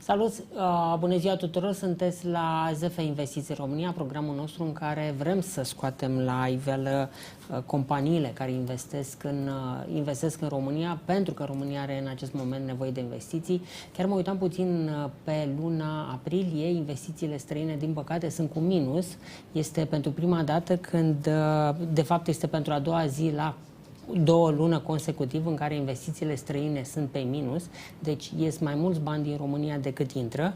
Salut! Bună ziua tuturor! Sunteți la ZF Investiții România, programul nostru în care vrem să scoatem la iveală companiile care investesc în România, pentru că România are în acest moment nevoie de investiții. Chiar mă uitam puțin pe luna aprilie, investițiile străine, din păcate, sunt cu minus. Este pentru prima dată când, de fapt, este pentru a doua zi la 2 luni consecutiv în care investițiile străine sunt pe minus, deci ies mai mulți bani din România decât intră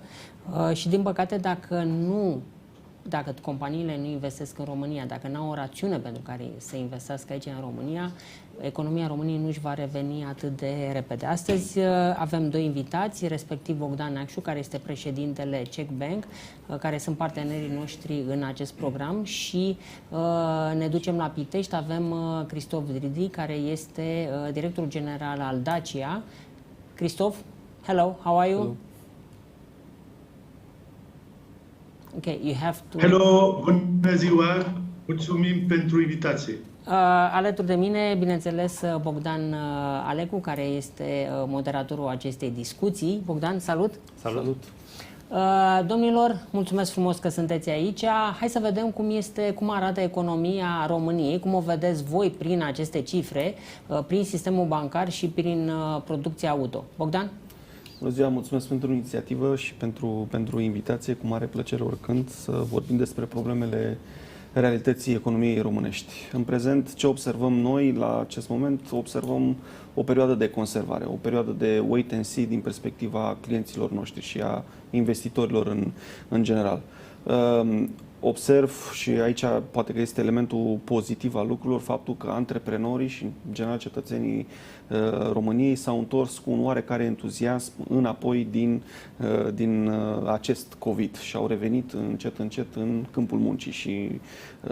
și din păcate dacă companiile nu investesc în România, dacă nu au o rațiune pentru care să investească aici în România, economia României nu își va reveni atât de repede. Astăzi avem 2 invitați, respectiv BOGDAN NEACștu, care este președintele CHEC Bank, care sunt partenerii noștri în acest program, și ne ducem la Pitești. Avem CHRISTOPHE DRIDI, care este directorul general al Dacia. Christophe, hello, how are you? Hello. Okay, you have to... Hello, bună ziua! Mulțumim pentru invitație. Alături de mine, bineînțeles, Bogdan Alecu, care este moderatorul acestei discuții. Bogdan, salut! Salut! Domnilor, mulțumesc frumos că sunteți aici. Hai să vedem cum arată economia României, cum o vedeți voi prin aceste cifre, prin sistemul bancar și prin producția auto. Bogdan? Bună ziua, mulțumesc pentru inițiativă și pentru invitație. Cu mare plăcere oricând să vorbim despre problemele realității economiei românești. În prezent, ce observăm noi la acest moment? Observăm o perioadă de conservare, o perioadă de wait and see din perspectiva clienților noștri și a investitorilor în general. Observ, și aici poate că este elementul pozitiv al lucrurilor, faptul că antreprenorii și, în general, cetățenii României s-au întors cu un oarecare entuziasm înapoi din acest COVID și au revenit încet în câmpul muncii și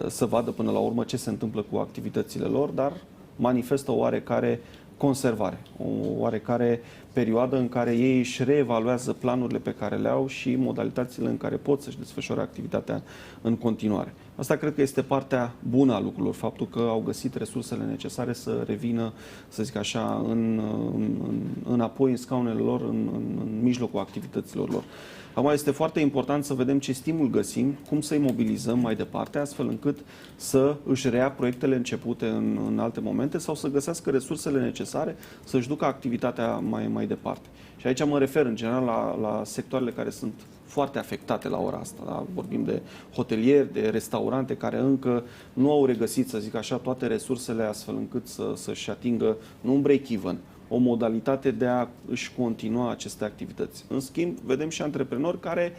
să vadă până la urmă ce se întâmplă cu activitățile lor, dar manifestă o oarecare conservare, o oarecare perioadă în care ei își reevaluează planurile pe care le au și modalitățile în care pot să-și desfășoare activitatea în continuare. Asta cred că este partea bună a lucrurilor, faptul că au găsit resursele necesare să revină, să zic așa, înapoi în scaunele lor, în mijlocul activităților lor. Acum este foarte important să vedem ce stimul găsim, cum să-i mobilizăm mai departe, astfel încât să își reia proiectele începute în alte momente sau să găsească resursele necesare să-și ducă activitatea mai departe. Și aici mă refer în general la sectoarele care sunt foarte afectate la ora asta. Da? Vorbim de hotelieri, de restaurante care încă nu au regăsit, să zic așa, toate resursele astfel încât să-și atingă nu un break-even, o modalitate de a își continua aceste activități. În schimb, vedem și antreprenori care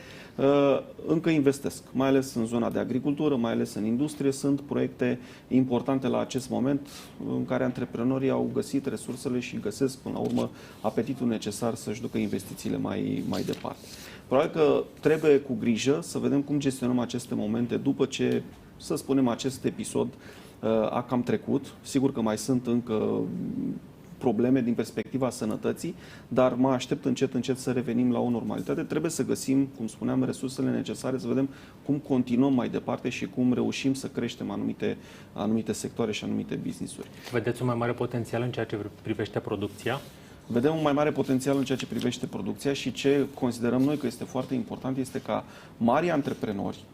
încă investesc, mai ales în zona de agricultură, mai ales în industrie. Sunt proiecte importante la acest moment în care antreprenorii au găsit resursele și găsesc până la urmă apetitul necesar să-și ducă investițiile mai departe. Probabil că trebuie cu grijă să vedem cum gestionăm aceste momente după ce, să spunem, acest episod a cam trecut. Sigur că mai sunt încă probleme din perspectiva sănătății, dar mă aștept încet să revenim la o normalitate. Trebuie să găsim, cum spuneam, resursele necesare, să vedem cum continuăm mai departe și cum reușim să creștem anumite sectoare și anumite business-uri. Vedeți un mai mare potențial în ceea ce privește producția? Vedem un mai mare potențial în ceea ce privește producția și ce considerăm noi că este foarte important este ca mari antreprenori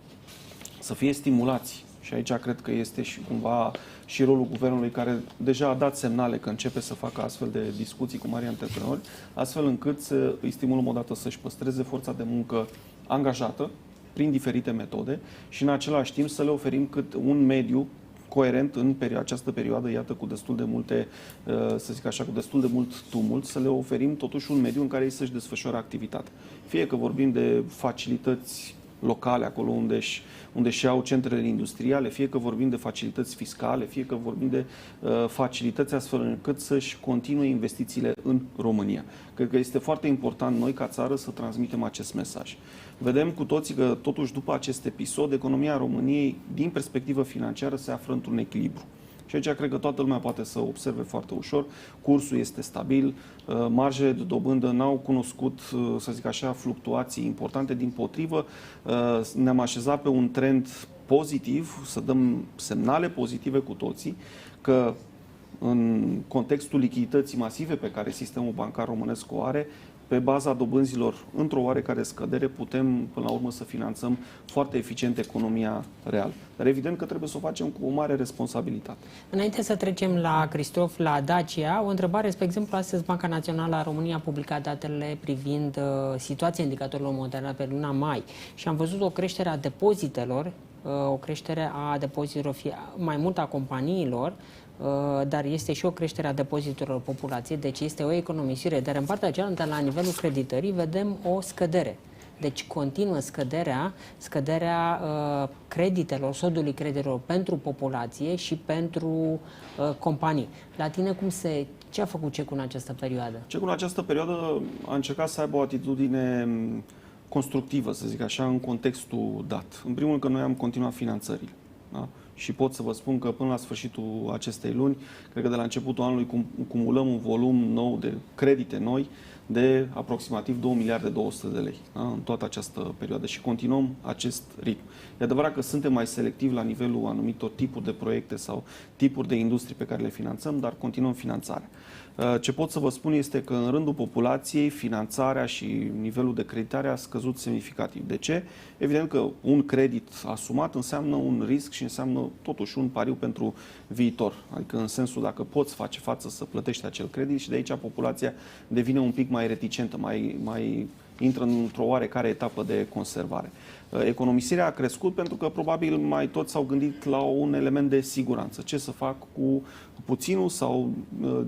să fie stimulați. Și aici cred că este și cumva și rolul guvernului, care deja a dat semnale că începe să facă astfel de discuții cu mari antreprenori, astfel încât să îi stimulăm odată să-și păstreze forța de muncă angajată prin diferite metode și în același timp să le oferim un mediu coerent în această perioadă, iată, cu destul de multe, să zic așa, cu destul de mult tumult, să le oferim totuși un mediu în care ei să-și desfășoare activitatea. Fie că vorbim de facilități locale, acolo unde și au centrele industriale, fie că vorbim de facilități fiscale, fie că vorbim de facilități astfel încât să-și continue investițiile în România. Cred că este foarte important noi, ca țară, să transmitem acest mesaj. Vedem cu toții că, totuși, după acest episod, economia României, din perspectivă financiară, se află într-un echilibru. Și aici cred că toată lumea poate să observe foarte ușor. Cursul este stabil, marjele de dobândă n-au cunoscut, să zic așa, fluctuații importante. Dimpotrivă, ne-am așezat pe un trend pozitiv, să dăm semnale pozitive cu toții, că în contextul lichidității masive pe care sistemul bancar românesc o are, pe baza dobânzilor într-o oarecare scădere, putem până la urmă să finanțăm foarte eficient economia reală. Dar evident că trebuie să o facem cu o mare responsabilitate. Înainte să trecem la Christophe, la Dacia, o întrebare, spre exemplu, astăzi Banca Națională a României a publicat datele privind situația indicatorilor mondiale pe luna mai și am văzut o creștere a depozitelor, o creștere a depozitelor mai mult a companiilor, dar este și o creștere a depozitelor populației, deci este o economisire, dar în partea cealaltă, la nivelul creditării, vedem o scădere. Deci continuă scăderea creditelor, sodului creditelor pentru populație și pentru companii. La tine ce a făcut CEC în această perioadă? CEC în această perioadă a încercat să aibă o atitudine constructivă, să zic așa, în contextul dat. În primul rând că noi am continuat finanțările. Da? Și pot să vă spun că până la sfârșitul acestei luni, cred că de la începutul anului cumulăm un volum nou de credite noi de aproximativ 2 miliarde 200 de lei, da? În toată această perioadă și continuăm acest ritm. E adevărat că suntem mai selectivi la nivelul anumitor tipuri de proiecte sau tipuri de industrii pe care le finanțăm, dar continuăm finanțarea. Ce pot să vă spun este că în rândul populației finanțarea și nivelul de creditare a scăzut semnificativ. De ce? Evident că un credit asumat înseamnă un risc și înseamnă totuși un pariu pentru viitor. Adică în sensul dacă poți face față să plătești acel credit și de aici populația devine un pic mai reticentă, mai intră într-o oarecare etapă de conservare. Economisirea a crescut pentru că probabil mai toți s-au gândit la un element de siguranță. Ce să fac cu puținul sau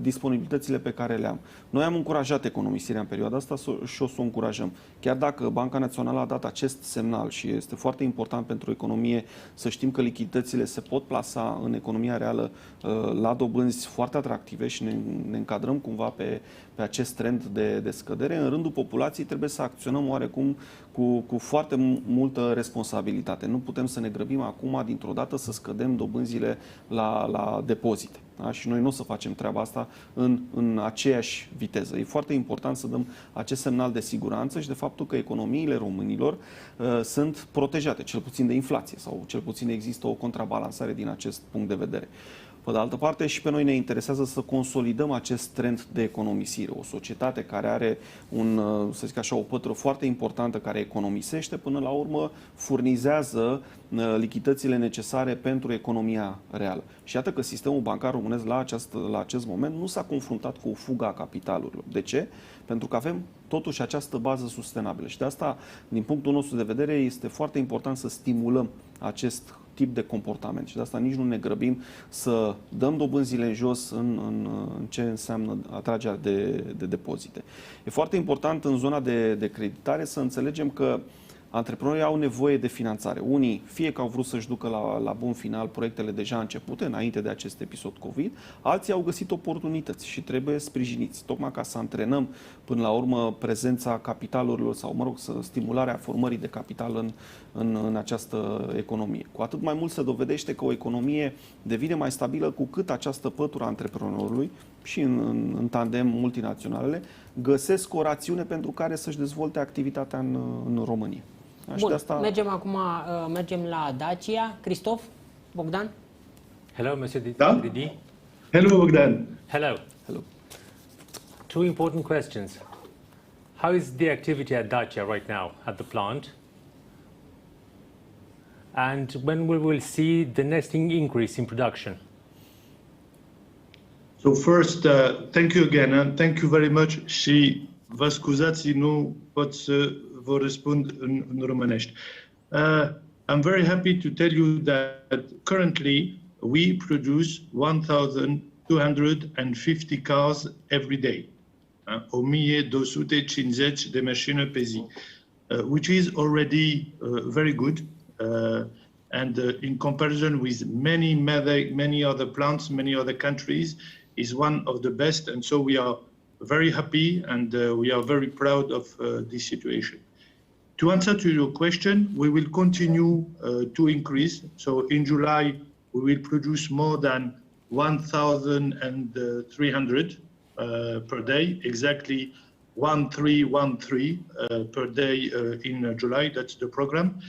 disponibilitățile pe care le am. Noi am încurajat economisirea în perioada asta și o să o încurajăm. Chiar dacă Banca Națională a dat acest semnal și este foarte important pentru economie să știm că lichiditățile se pot plasa în economia reală la dobânzi foarte atractive și ne încadrăm cumva pe acest trend de scădere, în rândul populației trebuie să acționăm oarecum cu foarte multă responsabilitate. Nu putem să ne grăbim acum dintr-o dată să scădem dobânzile la depozite. Da? Și noi nu o să facem treaba asta în aceeași viteză. E foarte important să dăm acest semnal de siguranță și de faptul că economiile românilor sunt protejate, cel puțin de inflație sau cel puțin există o contrabalansare din acest punct de vedere. Pe de altă parte, și pe noi ne interesează să consolidăm acest trend de economisire. O societate care are să zic așa, o pătură foarte importantă care economisește, până la urmă furnizează lichiditățile necesare pentru economia reală. Și iată că sistemul bancar românesc la acest moment nu s-a confruntat cu o fugă a capitalurilor. De ce? Pentru că avem totuși această bază sustenabilă. Și de asta, din punctul nostru de vedere, este foarte important să stimulăm acest tip de comportament și de asta nici nu ne grăbim să dăm dobânzile în jos în ce înseamnă atragerea de depozite. E foarte important în zona de creditare să înțelegem că antreprenorii au nevoie de finanțare. Unii, fie că au vrut să-și ducă la bun final proiectele deja începute, înainte de acest episod COVID, alții au găsit oportunități și trebuie sprijiniți, tocmai ca să antrenăm până la urmă prezența capitalurilor sau, stimularea formării de capital în această economie. Cu atât mai mult se dovedește că o economie devine mai stabilă cu cât această pătură a antreprenorului și în tandem multinaționalele găsesc o rațiune pentru care să-și dezvolte activitatea în România. Bun, mergem la Dacia. Christophe, Bogdan? Hello, Monsieur Dridi. Hello, Bogdan. Hello. Hello. Two important questions. How is the activity at Dacia right now at the plant? And when we will see the next increase in production? So first, thank you again, and thank you very much. Și vă scuzați, nu pot să vă răspund în românești. I'm very happy to tell you that currently we produce 1,250 cars every day. 1250 de mașini pe zi, which is already very good. And in comparison with many other plants, many other countries, is one of the best. And so we are very happy and we are very proud of this situation. To answer to your question, we will continue to increase. So in July, we will produce more than 1,300 per day, exactly 1,313 per day in July. That's the program.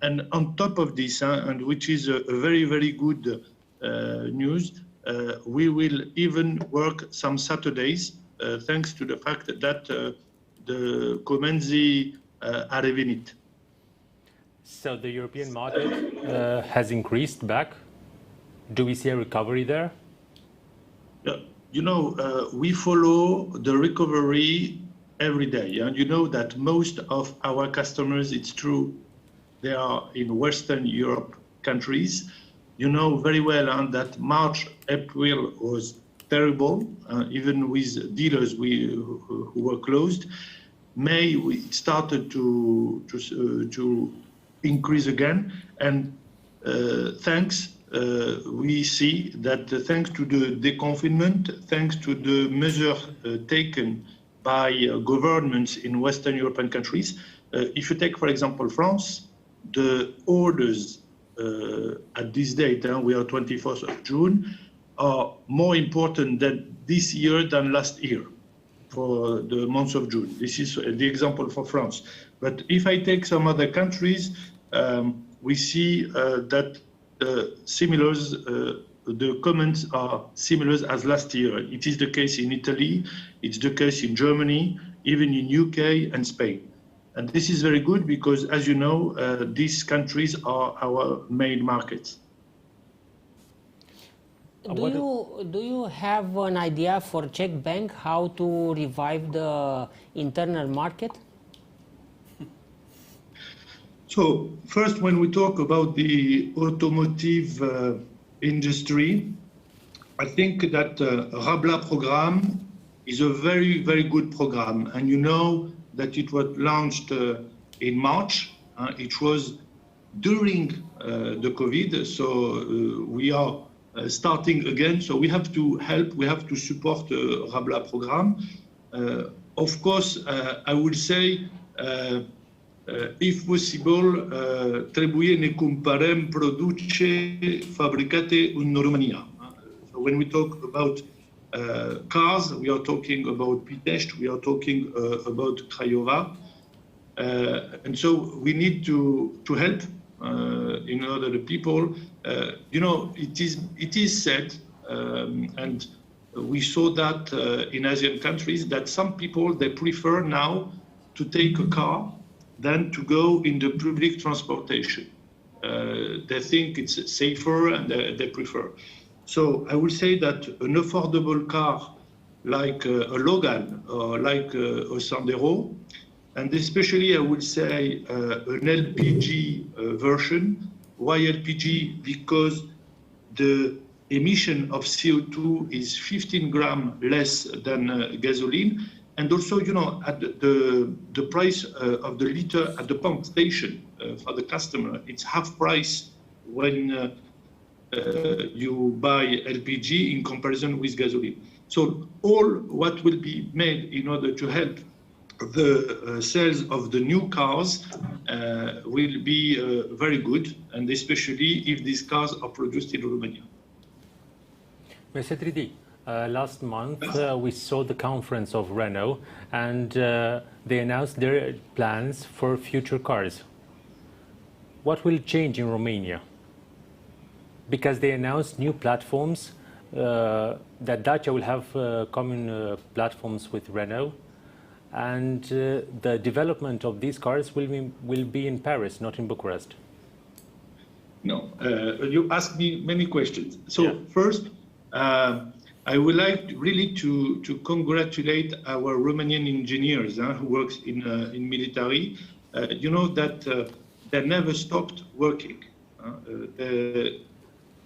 And on top of this, and which is a very, very good news, we will even work some Saturdays, thanks to the fact that de comenzii a revenit. So the European market has increased back. Do we see a recovery there? You know, we follow the recovery every day. And you know that most of our customers, it's true, they are in Western Europe countries. You know very well that March, April was terrible, even with dealers who were closed. May we started to increase again, and thanks. We see that thanks to the deconfinement, thanks to the measures taken by governments in Western European countries, if you take, for example, France, the orders at this date, we are 24th of June, are more important than this year than last year for the month of June. This is the example for France. But if I take some other countries, we see that the comments are similar as last year. It is the case in Italy, it's the case in Germany, even in UK and Spain. And this is very good because, as you know, these countries are our main markets. Do you have an idea for Czech Bank how to revive the internal market? So first, when we talk about the automotive industry, I think that Rabla program is a very, very good program. And you know that it was launched in March. It was during the COVID, so we are starting again. So we have to help, we have to support the Rabla program. Of course, I would say, if possible, trebuie ne cumpărăm produce fabricate în România. So when we talk about cars, we are talking about Pitești, we are talking about Craiova. And so we need to help in order the people. You know, it is said, and we saw that in Asian countries, that some people, they prefer now to take a car than to go in the public transportation. They think it's safer and they prefer. So I would say that an affordable car like a Logan or like a Sandero, and especially I would say an LPG version. Why LPG? Because the emission of CO2 is 15 grams less than gasoline. And also, you know, at the price of the liter at the pump station for the customer, it's half price when you buy LPG in comparison with gasoline. So all what will be made in order to help the sales of the new cars will be very good, and especially if these cars are produced in Romania. Mr. Dridi, last month we saw the conference of Renault, and they announced their plans for future cars. What will change in Romania? Because they announced new platforms, that Dacia will have common platforms with Renault, and the development of these cars will be in Paris, not in Bucharest. No, you asked me many questions. So yeah. First, I would like really to congratulate our Romanian engineers who works in military. You know that they never stopped working.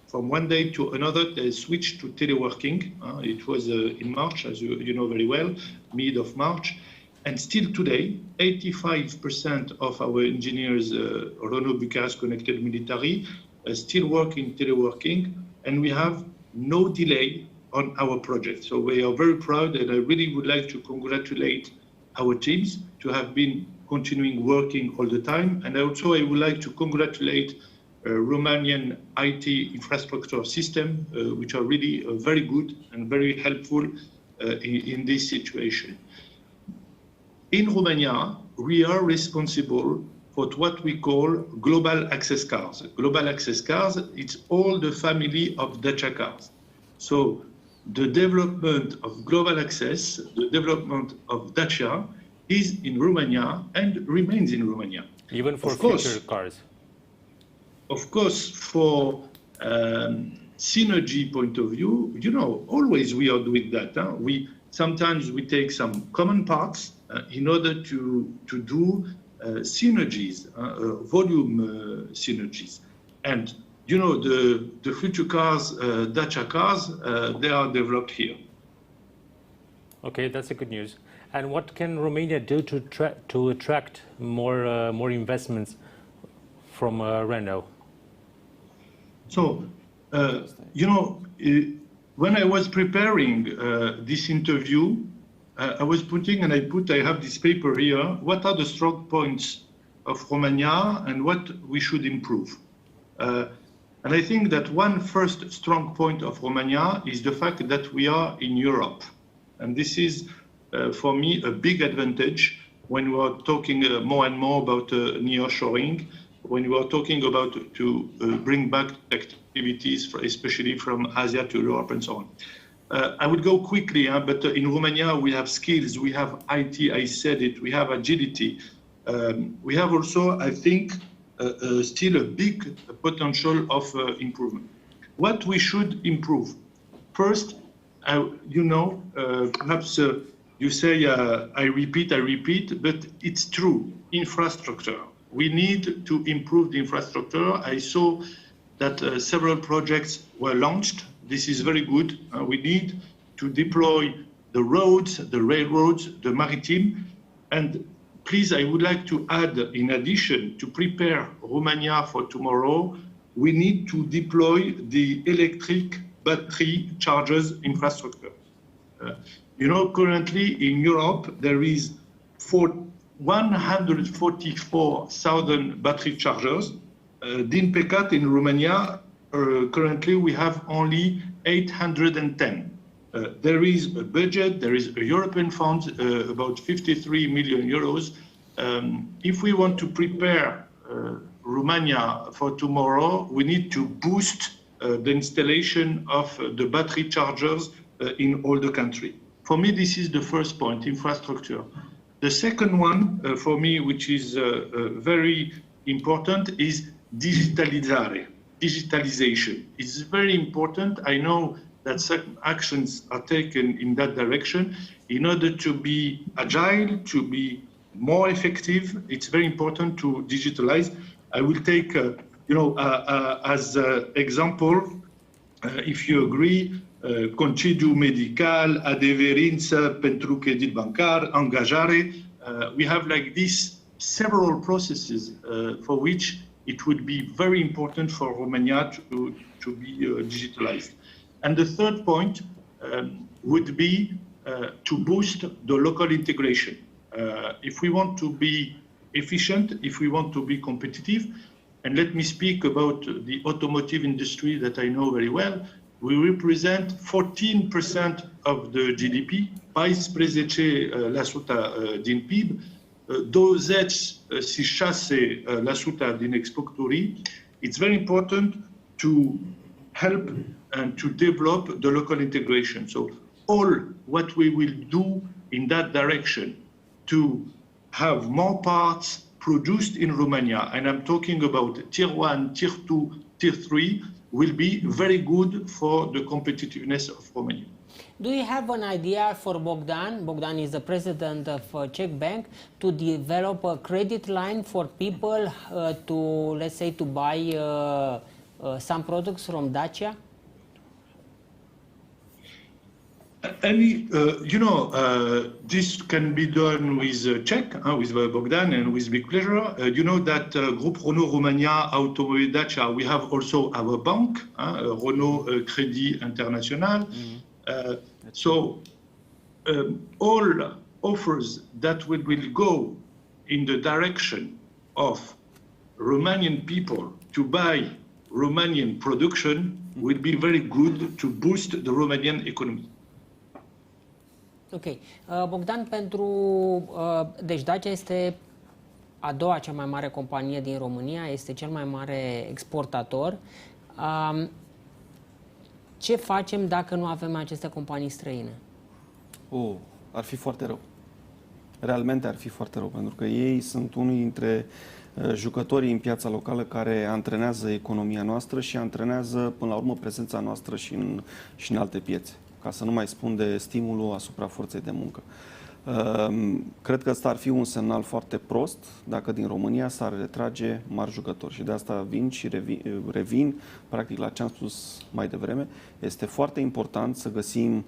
From one day to another, they switched to teleworking. It was in March, as you know very well, mid of March. And still today, 85% of our engineers, Renault Bucharest Connected Military, still work in teleworking, and we have no delay on our project. So we are very proud, and I really would like to congratulate our teams to have been continuing working all the time. And also I would like to congratulate Romanian IT infrastructure system, which are really very good and very helpful in this situation. In Romania, we are responsible for what we call global access cars. Global access cars, it's all the family of Dacia cars. So the development of global access, the development of Dacia is in Romania and remains in Romania. Even for Of course. future cars. Of course, for synergy point of view, you know, always we are doing that. Sometimes we take some common parts in order to do synergies, volume synergies. And, you know, the future cars, Dacia cars, they are developed here. Okay, that's a good news. And what can Romania do to attract more investments from Renault? So, you know, when I was preparing this interview, I was putting, and I have this paper here, what are the strong points of Romania and what we should improve. And I think that one first strong point of Romania is the fact that we are in Europe. And this is, for me, a big advantage when we are talking more and more about nearshoring, when we are talking about to bring back activities, especially from Asia to Europe and so on. I will go quickly, but in Romania we have skills, we have IT, I said it, we have agility. We have also, I think, still a big potential of improvement. What we should improve? First, you know, perhaps you say, I repeat, but it's true, infrastructure. We need to improve the infrastructure. I saw that several projects were launched. This is very good. We need to deploy the roads, the railroads, the maritime. And please, I would like to add, in addition, to prepare Romania for tomorrow, we need to deploy the electric battery chargers infrastructure. You know, currently in Europe, there is 144,000 battery chargers. Din păcate, in Romania, currently we have only 810. There is a budget, there is a European fund, about 53 million euros. If we want to prepare Romania for tomorrow, we need to boost the installation of the battery chargers in all the country. For me, this is the first point, infrastructure. The second one, for me, which is very important, is digitalization. It's very important. I know that certain actions are taken in that direction. In order to be agile, to be more effective, it's very important to digitalize. I will take, you know, as an example, if you agree, concediu medical, adeverință pentru credit bancar, angajare. We have like this several processes for which it would be very important for Romania to be digitalized. And the third point would be to boost the local integration. If we want to be efficient, if we want to be competitive, and let me speak about the automotive industry that I know very well, we represent 14% of the GDP, 14% din PIB, 26% din exporturi. It's very important to help and to develop the local integration. So all what we will do in that direction to have more parts produced in Romania, and I'm talking about tier 1, tier 2, tier 3, will be very good for the competitiveness of Romania. Do you have an idea for Bogdan? Bogdan is the president of Czech Bank, to develop a credit line for people to, let's say, to buy some products from Dacia? You know, this can be done with Czech, with Bogdan, and with big pleasure. You know that Group Renault Romania, Automobile Dacia, we have also our bank, Renault Crédit International. So all offers that will go in the direction of Romanian people to buy Romanian production will be very good to boost the Romanian economy. Ok. Bogdan, deci Dacia este a doua cea mai mare companie din România, este cel mai mare exportator. Ce facem dacă nu avem aceste companii străine? Ar fi foarte rău. realmente ar fi foarte rău, pentru că ei sunt unii dintre jucătorii în piața locală care antrenează economia noastră și antrenează, până la urmă, prezența noastră și în alte piețe, ca să nu mai spun de stimulul asupra forței de muncă. Cred că ăsta ar fi un semnal foarte prost dacă din România s-ar retrage mari jucători. Și de asta vin și revin practic la ce am spus mai devreme. Este foarte important să găsim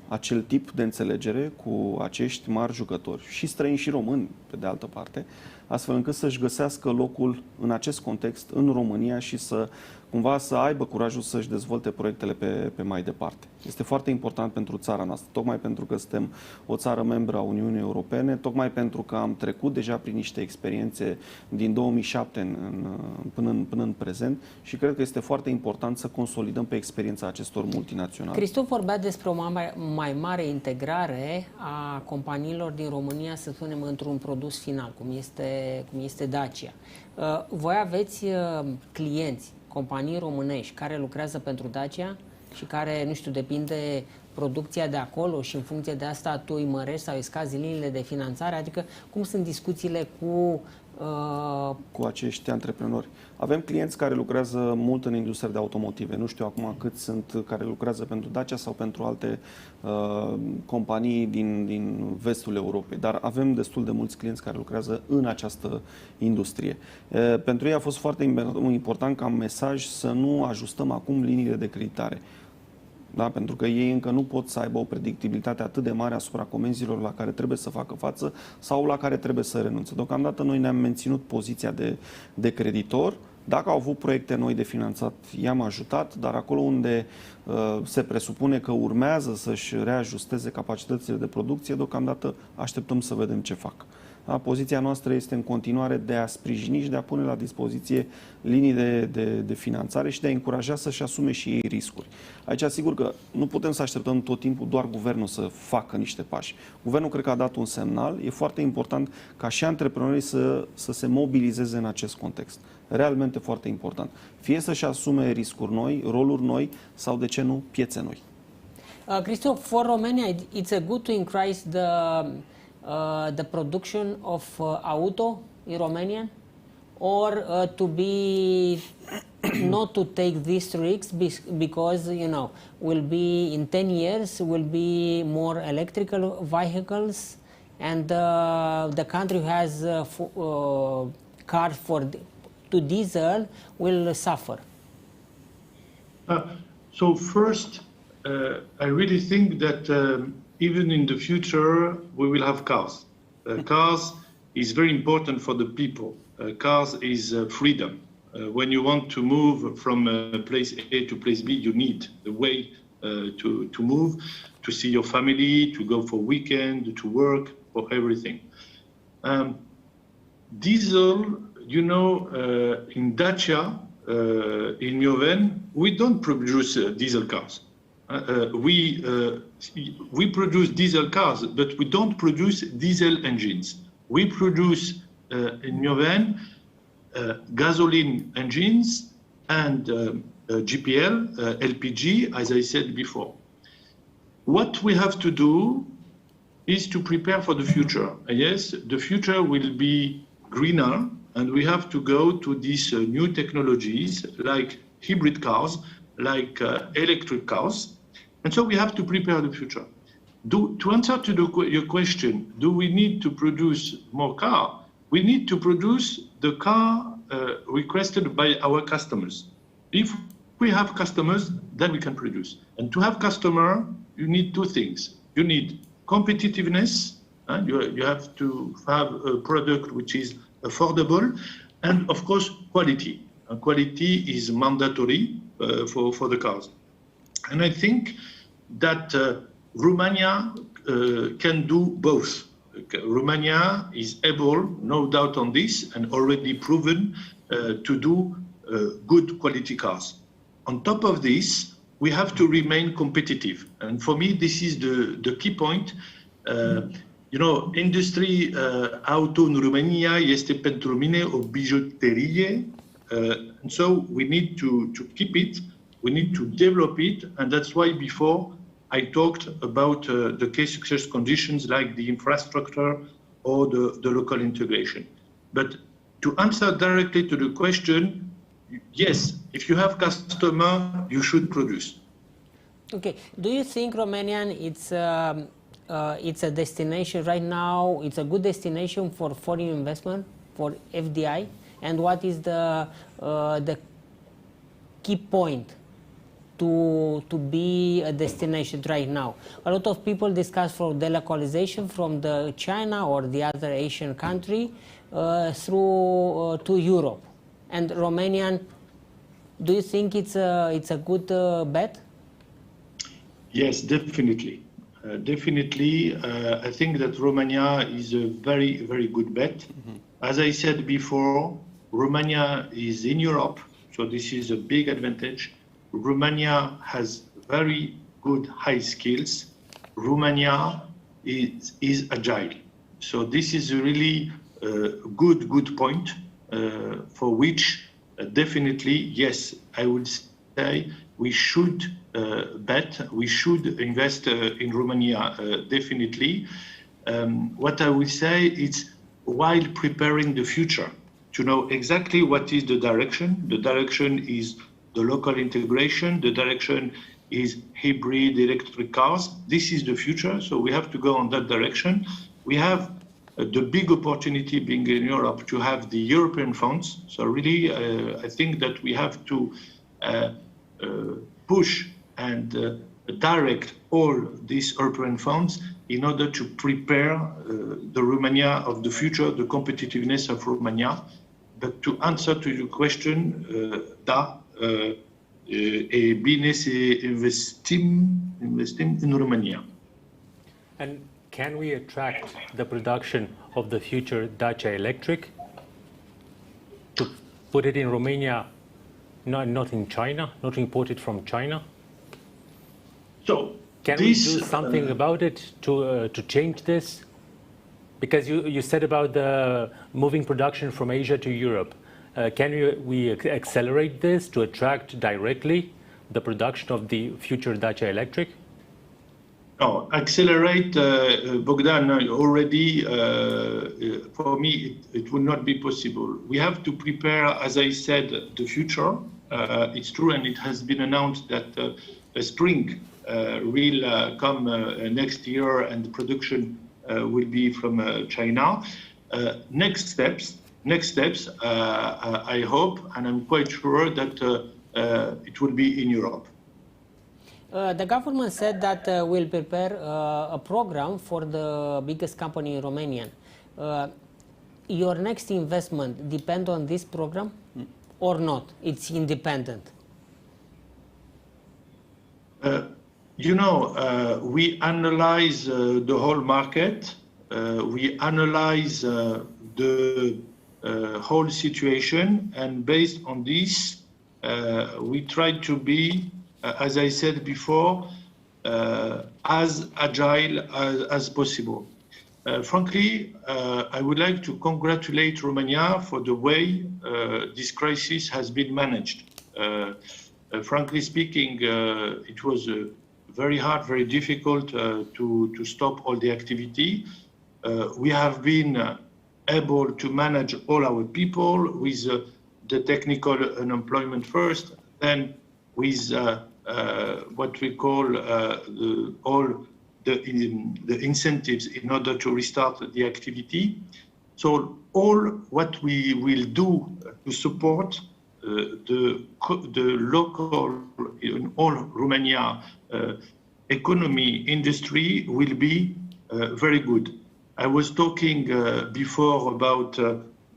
acel tip de înțelegere cu acești mari jucători, și străini și români, pe de altă parte, astfel încât să-și găsească locul în acest context în România și să cumva să aibă curajul să-și dezvolte proiectele pe mai departe. Este foarte important pentru țara noastră, tocmai pentru că suntem o țară membră a Uniunii Europene, tocmai pentru că am trecut deja prin niște experiențe din 2007 până în prezent și cred că este foarte important să consolidăm pe experiența acestor multinaționale. Cristophe vorbea despre o mai mare integrare a companiilor din România, să spunem, într-un produs final, cum este Dacia. Voi aveți clienți, companii românești care lucrează pentru Dacia și care, nu știu, depinde producția de acolo și în funcție de asta tu îi mărești sau îi scazi liniile de finanțare? Adică cum sunt discuțiile cu acești antreprenori? Avem clienți care lucrează mult în industria de automotive. Nu știu acum cât sunt care lucrează pentru Dacia sau pentru alte companii din vestul Europei, dar avem destul de mulți clienți care lucrează în această industrie. Pentru ei a fost foarte important ca mesaj să nu ajustăm acum liniile de creditare. Da? Pentru că ei încă nu pot să aibă o predictibilitate atât de mare asupra comenzilor la care trebuie să facă față sau la care trebuie să renunțe. Deocamdată noi ne-am menținut poziția de creditor. Dacă au avut proiecte noi de finanțat, i-am ajutat, dar acolo unde se presupune că urmează să-și reajusteze capacitățile de producție, deocamdată așteptăm să vedem ce fac. Da? Poziția noastră este în continuare de a sprijini și de a pune la dispoziție linii de finanțare și de a încuraja să-și asume și ei riscuri. Aici, sigur că nu putem să așteptăm tot timpul doar guvernul să facă niște pași. Guvernul cred că a dat un semnal. E foarte important ca și antreprenorii să se mobilizeze în acest context. Realmente foarte important. Fie să-și asume riscuri noi, roluri noi sau, de ce nu, piețe noi. Christophe, for Romania, it's a good to increase the production of auto in Romania, or to be not to take these risks because, you know, will be in 10 years will be more electrical vehicles, and the country has cars to diesel will suffer. So first, I really think that even in the future, we will have cars. Cars is very important for the people. Cars is freedom. When you want to move from place A to place B, you need the way to move, to see your family, to go for weekend, to work, for everything. Diesel, you know, in Dacia, in Mioven, we don't produce diesel cars. We produce diesel cars, but we don't produce diesel engines. We produce in Mioven gasoline engines and GPL, LPG, as I said before. What we have to do is to prepare for the future. Yes, the future will be greener, and we have to go to these new technologies like hybrid cars, like electric cars. And so we have to prepare the future. To answer to your question, do we need to produce more car? We need to produce the car requested by our customers. If we have customers, then we can produce. And to have customer, you need two things. You need competitiveness. You have to have a product which is affordable, and of course, quality. Quality is mandatory for the cars. And I think that Romania can do both. Romania is able, no doubt on this, and already proven to do good quality cars. On top of this, we have to remain competitive. And for me, this is the key point. You know, industry auto în România este pentru mine o bijuterie. And so we need to keep it. We need to develop it, and that's why before I talked about the key success conditions like the infrastructure or the local integration. But to answer directly to the question, yes, if you have customer, you should produce. Okay. Do you think Romanian it's a destination right now? It's a good destination for foreign investment, for FDI, and what is the key point to be a destination right now? A lot of people discuss for delocalization from the China or the other Asian country through to Europe. And Romanian, do you think it's a good bet? Yes, definitely. Definitely, I think that Romania is a very, very good bet. As I said before, Romania is in Europe, so this is a big advantage. Romania has very good high skills. Romania is agile. So this is a really good point for which definitely, yes, I would say we should bet, we should invest in Romania, definitely. What I will say is while preparing the future, to know exactly what is the direction. The direction is the local integration. The direction is hybrid electric cars. This is the future, so we have to go on that direction. We have the big opportunity being in Europe to have the European funds. So really, I think that we have to push and direct all these European funds in order to prepare the Romania of the future, the competitiveness of Romania. But to answer to your question, da, e bine să investim în Romania. And can we attract the production of the future Dacia electric to put it in Romania, not in China, not imported from China? So can we do something about it to change this? Because you said about the moving production from Asia to Europe. Can we accelerate this to attract directly the production of the future Dacia electric? No, accelerate, Bogdan, already, for me, it would not be possible. We have to prepare, as I said, the future. It's true, and it has been announced that a spring will come next year, and the production will be from China. Next steps, I hope, and I'm quite sure that it will be in Europe. The government said that will prepare a program for the biggest company in Romania. Your next investment depend on this program or not? It's independent. We analyze the whole market. We analyze the whole situation, and based on this, we try to be, as I said before, as agile as possible. Frankly, I would like to congratulate Romania for the way this crisis has been managed. Frankly speaking, it was very hard, very difficult to stop all the activity. We have been able to manage all our people with the technical unemployment first, then with what we call all the incentives in order to restart the activity. So all what we will do to support the local, in all Romania economy, industry will be very good. I was talking before about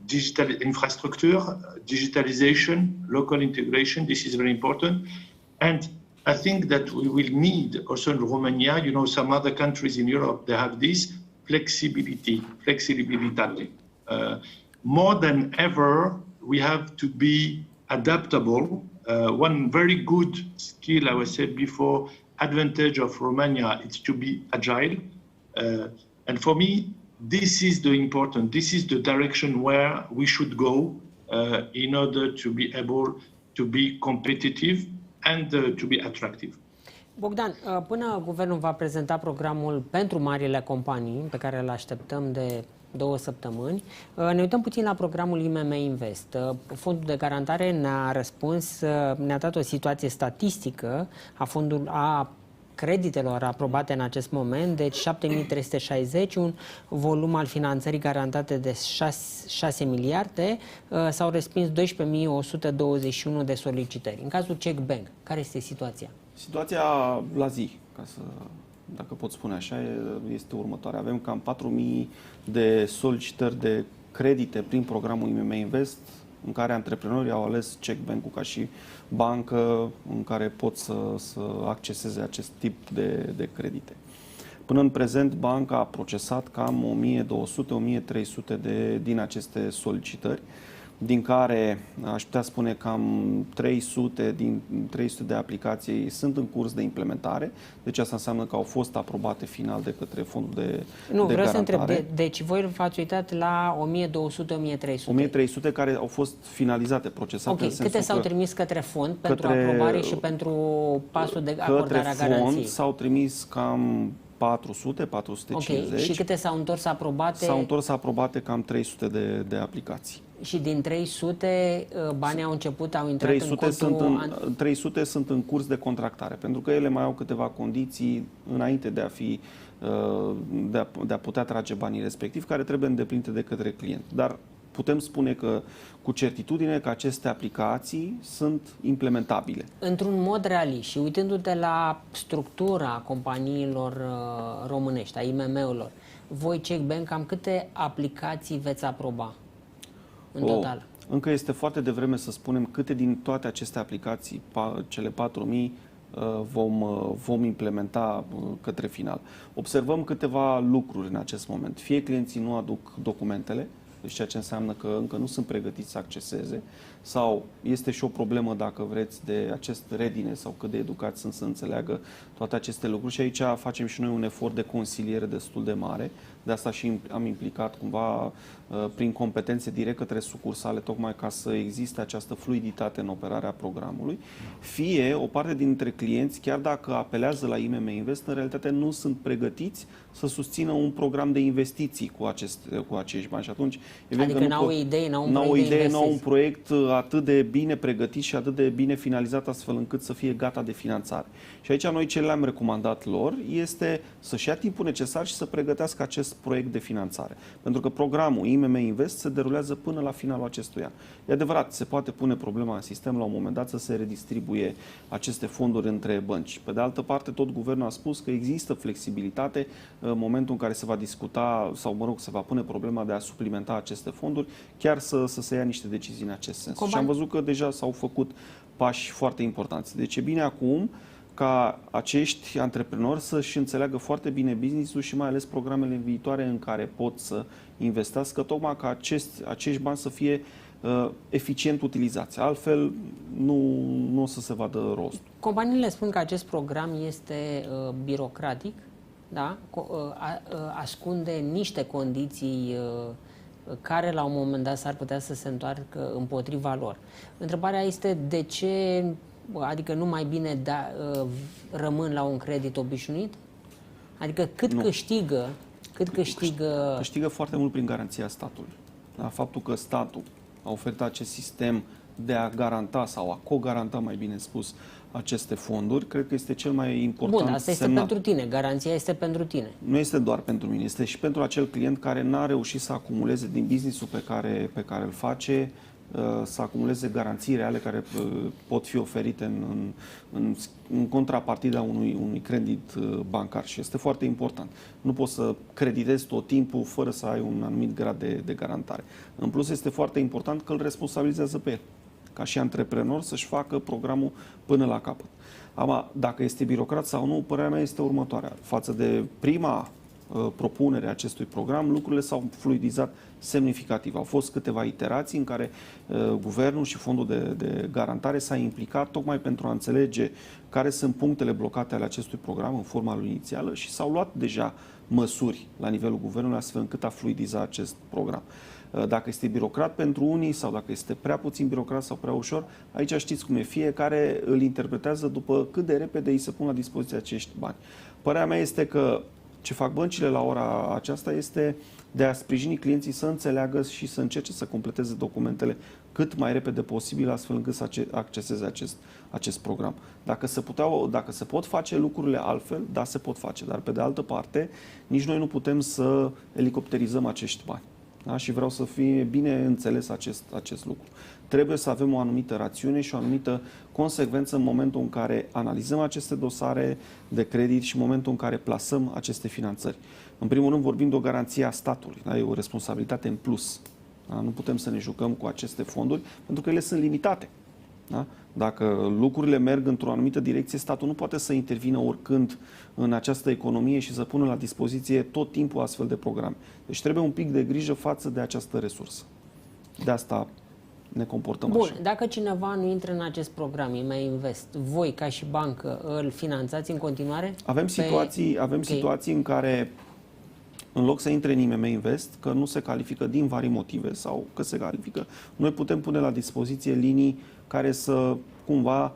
digital infrastructure, digitalization, local integration. This is very important. And I think that we will need also in Romania, some other countries in Europe, they have this flexibility. More than ever, we have to be adaptable. One very good skill, I was said before, advantage of Romania is to be agile. And for me, this is the important, this is the direction where we should go in order to be able to be competitive and to be attractive. Bogdan, până guvernul va prezenta programul pentru marile companii, pe care îl așteptăm de 2 săptămâni, ne uităm puțin la programul IMM Invest. Fondul de garantare ne-a răspuns, ne-a dat o situație statistică a creditelor aprobate în acest moment, deci 7360, un volum al finanțării garantate de 6 miliarde, s-au respins 12.121 de solicitări. În cazul CHEC Bank, care este situația? Situația la zi, dacă pot spune așa, este următoarea. Avem cam 4.000 de solicitări de credite prin programul IMM Invest, în care antreprenorii au ales CHEC Bank-ul ca și bancă în care pot să acceseze acest tip de credite. Până în prezent, banca a procesat cam 1200-1300 din aceste solicitări, din care aș putea spune cam 300 de aplicații sunt în curs de implementare. Deci asta înseamnă că au fost aprobate final de către fondul de garantare. Vreau să întreb, deci voi v-ați uitat la 1200-1300? 1300 care au fost finalizate, procesate. Ok, câte s-au trimis către fond pentru aprobare și pentru pasul de acordare a garanției? Către fond s-au trimis cam 400, 450. Ok, și câte s-au întors aprobate? S-au întors aprobate cam 300 de aplicații. Și din 300 banii au intrat în contul... 300 sunt în curs de contractare, pentru că ele mai au câteva condiții înainte de a putea trage banii respectivi, care trebuie îndeplinite de către client. Dar putem spune că cu certitudine că aceste aplicații sunt implementabile. Într-un mod realist și uitându-te la structura companiilor românești, a IMM-urilor, voi CHEC Bank, cam câte aplicații veți aproba în total? Încă este foarte devreme să spunem câte din toate aceste aplicații, cele 4.000, vom implementa către final. Observăm câteva lucruri în acest moment. Fie clienții nu aduc documentele, deci ceea ce înseamnă că încă nu sunt pregătiți să acceseze, sau este și o problemă, dacă vreți, de acest readiness sau cât de educați sunt să înțeleagă toate aceste lucruri, și aici facem și noi un efort de consiliere destul de mare. De asta și am implicat cumva prin competențe direct către sucursale, tocmai ca să existe această fluiditate în operarea programului. Fie o parte dintre clienți, chiar dacă apelează la IMM Invest, în realitate nu sunt pregătiți să susțină un program de investiții cu acești bani. Și atunci, adică n-au o idee, n-au un proiect atât de bine pregătit și atât de bine finalizat, astfel încât să fie gata de finanțare. Și aici noi ce le-am recomandat lor este să-și ia timpul necesar și să pregătească acest proiect de finanțare. Pentru că programul IMM Invest se derulează până la finalul acestui an. E adevărat, se poate pune problema în sistem la un moment dat să se redistribuie aceste fonduri între bănci. Pe de altă parte, tot guvernul a spus că există flexibilitate în momentul în care se va discuta sau, se va pune problema de a suplimenta aceste fonduri, chiar să se ia niște decizii în acest sens. Și am văzut că deja s-au făcut pași foarte importanți. Deci e bine acum ca acești antreprenori să-și înțeleagă foarte bine business-ul și mai ales programele viitoare în care pot să investească, tocmai ca acești bani să fie eficient utilizați. Altfel nu o să se vadă rostul. Companiile spun că acest program este birocratic, da? Ascunde niște condiții care la un moment dat s-ar putea să se întoarcă împotriva lor. Întrebarea este de ce, adică nu mai bine rămân la un credit obișnuit? Adică cât câștigă? Câștigă foarte mult prin garanția statului. Da? Faptul că statul a ofertat acest sistem de a garanta sau a co-garanta, mai bine spus, aceste fonduri, cred că este cel mai important. Bun, asta este pentru tine, garanția este pentru tine. Nu este doar pentru mine, este și pentru acel client care n-a reușit să acumuleze din business-ul pe care îl face, să acumuleze garanții reale care pot fi oferite în contrapartida unui credit bancar, și este foarte important. Nu poți să creditezi tot timpul fără să ai un anumit grad de garantare. În plus, este foarte important că îl responsabilizează pe el, ca și antreprenor, să-și facă programul până la capăt. Dacă este birocrat sau nu, părerea mea este următoarea. Față de prima propunere a acestui program, lucrurile s-au fluidizat semnificativ. Au fost câteva iterații în care guvernul și fondul de garantare s-a implicat tocmai pentru a înțelege care sunt punctele blocate ale acestui program în forma lui inițială și s-au luat deja măsuri la nivelul guvernului astfel încât a fluidiza acest program. Dacă este birocrat pentru unii sau dacă este prea puțin birocrat sau prea ușor, aici știți cum e, fiecare îl interpretează după cât de repede îi se pun la dispoziție acești bani. Părerea mea este că ce fac băncile la ora aceasta este de a sprijini clienții să înțeleagă și să încerce să completeze documentele cât mai repede posibil, astfel încât să acceseze acest program. Dacă se pot face lucrurile altfel, da, se pot face, dar pe de altă parte, nici noi nu putem să elicopterizăm acești bani. Da? Și vreau să fie bine înțeles acest lucru. Trebuie să avem o anumită rațiune și o anumită consecvență în momentul în care analizăm aceste dosare de credit și în momentul în care plasăm aceste finanțări. În primul rând vorbim de o garanție a statului, da? E o responsabilitate în plus. Da? Nu putem să ne jucăm cu aceste fonduri pentru că ele sunt limitate. Da? Dacă lucrurile merg într-o anumită direcție, statul nu poate să intervină oricând în această economie și să pună la dispoziție tot timpul astfel de programe. Deci trebuie un pic de grijă față de această resursă. De asta ne comportăm așa. Bun, dacă cineva nu intră în acest program, IMM Invest, voi ca și bancă îl finanțați în continuare? Avem situații în care în loc să intre în IMM Invest, că nu se califică din vari motive sau că se califică, noi putem pune la dispoziție linii care să cumva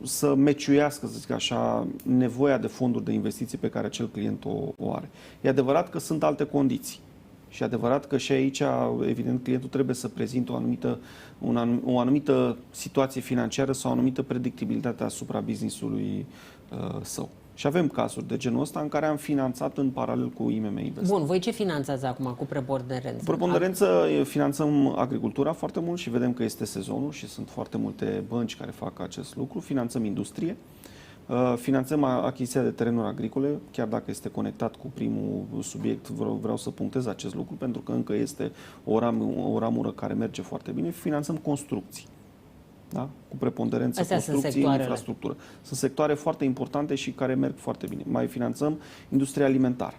să meciuiască, să zic așa, nevoia de fonduri de investiții pe care acel client o are. E adevărat că sunt alte condiții. Și e adevărat că și aici, evident, clientul trebuie să prezinte o anumită situație financiară sau o anumită predictibilitate asupra business-ului său. Și avem cazuri de genul ăsta în care am finanțat în paralel cu IMM Invest. Bun, voi ce finanțați acum cu preponderență? Cu preponderență finanțăm agricultura foarte mult și vedem că este sezonul și sunt foarte multe bănci care fac acest lucru. Finanțăm industrie, finanțăm achiziția de terenuri agricole, chiar dacă este conectat cu primul subiect, vreau să punctez acest lucru pentru că încă este o ramură care merge foarte bine. Finanțăm construcții. Da? Cu preponderență construcții, infrastructură. Sunt sectoare foarte importante și care merg foarte bine. Mai finanțăm industria alimentară.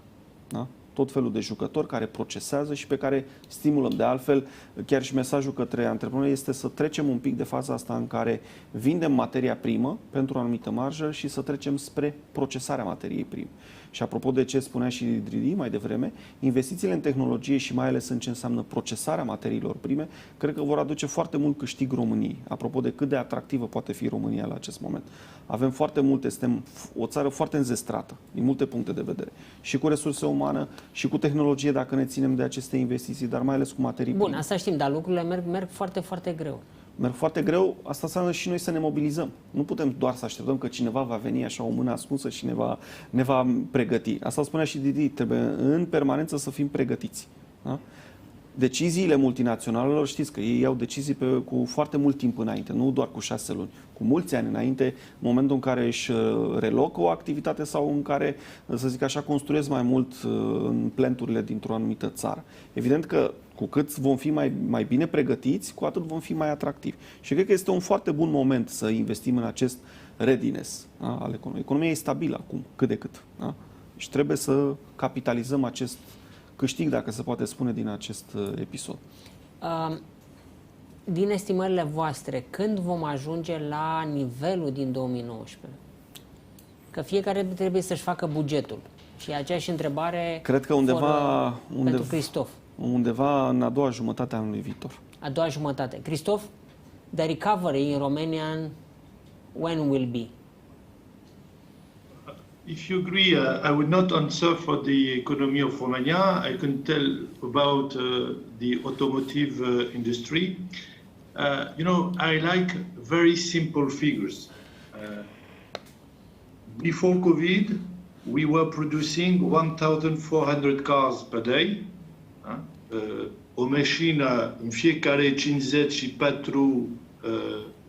Da? Tot felul de jucători care procesează și pe care stimulăm. De altfel, chiar și mesajul către antreprenori este să trecem un pic de faza asta în care vindem materia primă pentru o anumită marjă și să trecem spre procesarea materiei prime. Și apropo de ce spunea și Dridi mai devreme, investițiile în tehnologie și mai ales în ce înseamnă procesarea materiilor prime, cred că vor aduce foarte mult câștig României. Apropo de cât de atractivă poate fi România la acest moment. Avem foarte multe, suntem o țară foarte înzestrată, din multe puncte de vedere. Și cu resurse umană, și cu tehnologie, dacă ne ținem de aceste investiții, dar mai ales cu materii prime. Bun, asta știm, dar lucrurile merg foarte, foarte greu. Merg foarte greu, asta înseamnă și noi să ne mobilizăm. Nu putem doar să așteptăm că cineva va veni așa o mână ascunsă și ne va pregăti. Asta spunea și Didi, trebuie în permanență să fim pregătiți. Da? Deciziile multinaționalelor, știți că ei iau decizii cu foarte mult timp înainte, nu doar cu 6 luni, cu mulți ani înainte, în momentul în care își relocă o activitate sau în care, să zic așa, construiesc mai mult în planturile dintr-o anumită țară. Evident că cu cât vom fi mai bine pregătiți, cu atât vom fi mai atractivi. Și cred că este un foarte bun moment să investim în acest readiness, da, al economiei. Economia e stabilă acum, cât de cât. Da? Și trebuie să capitalizăm acest câștig, dacă se poate spune, din acest episod. Din estimările voastre, când vom ajunge la nivelul din 2019? Că fiecare trebuie să-și facă bugetul. Și aceeași întrebare cred că pentru Christophe. Undeva în a doua jumătate a anului viitor. A doua jumătate. Christophe, the recovery in Romania, when will be? If you agree, I would not answer for the economy of Romania. I can tell about the automotive industry. I like very simple figures. Before COVID, we were producing 1,400 cars per day. O mașină în fiecare 54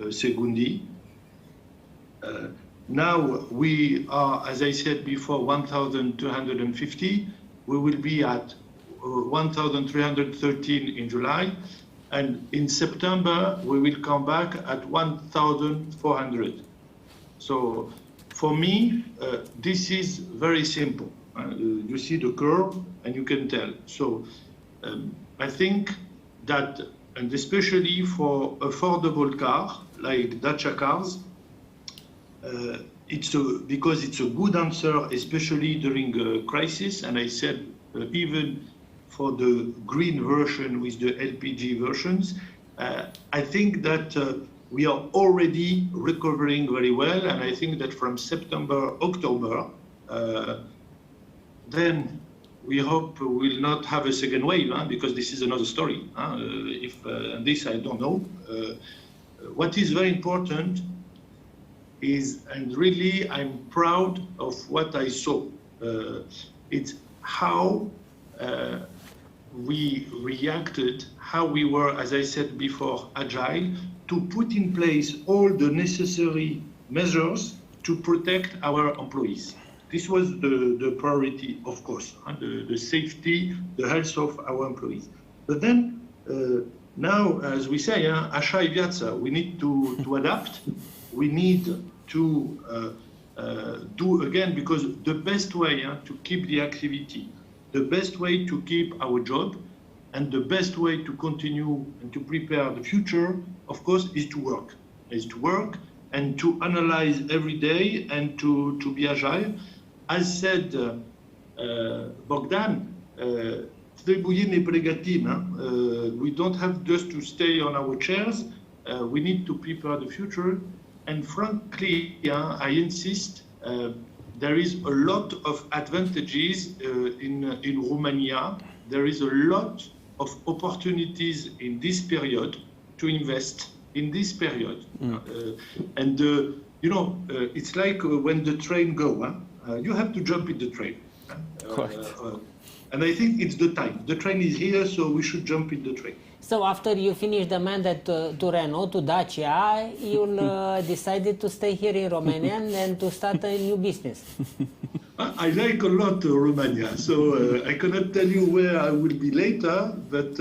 secunde. Now we are, as I said before, 1,250. We will be at 1,313 in July, and in September we will come back at 1,400. So, for me, this is very simple. You see the curve, and you can tell. So, I think that, and especially for affordable car like Dacia cars. Because it's a good answer, especially during a crisis, and I said even for the green version with the LPG versions, I think that we are already recovering very well, and I think that from September, October, then we hope we'll not have a second wave, because this is another story. If this, I don't know. What is very important is, and really I'm proud of what I saw, it's how we reacted, how we were, as I said before, agile, to put in place all the necessary measures to protect our employees. This was the priority, of course, the safety, the health of our employees. But then, now, as we say, așa e viața, we need to adapt, we need to do again, because the best way to keep the activity, the best way to keep our job, and the best way to continue and to prepare the future, of course, is to work, and to analyze every day and to be agile. As said Bogdan, trebuie ne pregătim. We don't have just to stay on our chairs. We need to prepare the future. And frankly, I insist, there is a lot of advantages in Romania. There is a lot of opportunities in this period to invest in this period. And you know, it's like when the train goes, you have to jump in the train. And I think it's the time. The train is here, so we should jump in the train. So after you finish the mandate to Renault, to Dacia, you'll decided to stay here in Romania and to start a new business. I like a lot Romania, so I cannot tell you where I will be later, but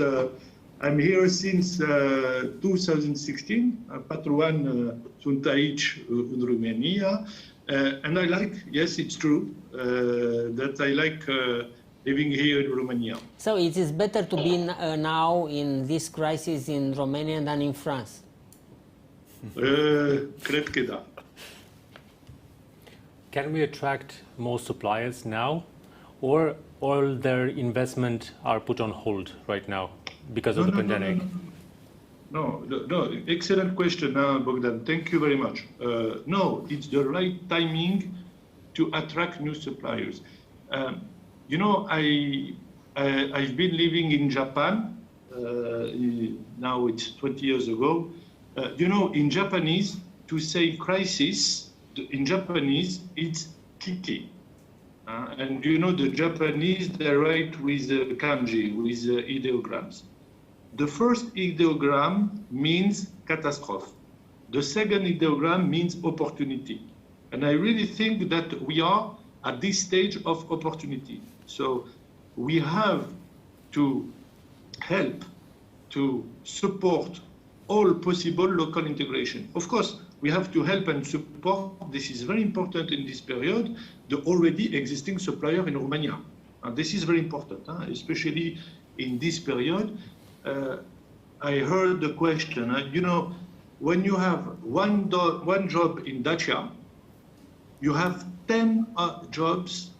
I'm here since 2016. 4 ani sunt aici în Romania, and I like, yes, it's true, that I like living here in Romania. So it is better to be now in this crisis in Romania than in France? Cred că da. Can we attract more suppliers now, or all their investment are put on hold right now because of the pandemic? No, excellent question, Bogdan. Thank you very much. No, it's the right timing to attract new suppliers. You know, I've been living in Japan. Now it's 20 years ago. You know, in Japanese, to say crisis, in Japanese, it's kiki. And you know, the Japanese, they write with kanji, with ideograms. The first ideogram means catastrophe. The second ideogram means opportunity. And I really think that we are at this stage of opportunity. So we have to help to support all possible local integration. Of course, we have to help and support, this is very important in this period, the already existing supplier in Romania. This is very important, especially in this period. I heard the question, you know, when you have one job in Dacia, you have 10 jobs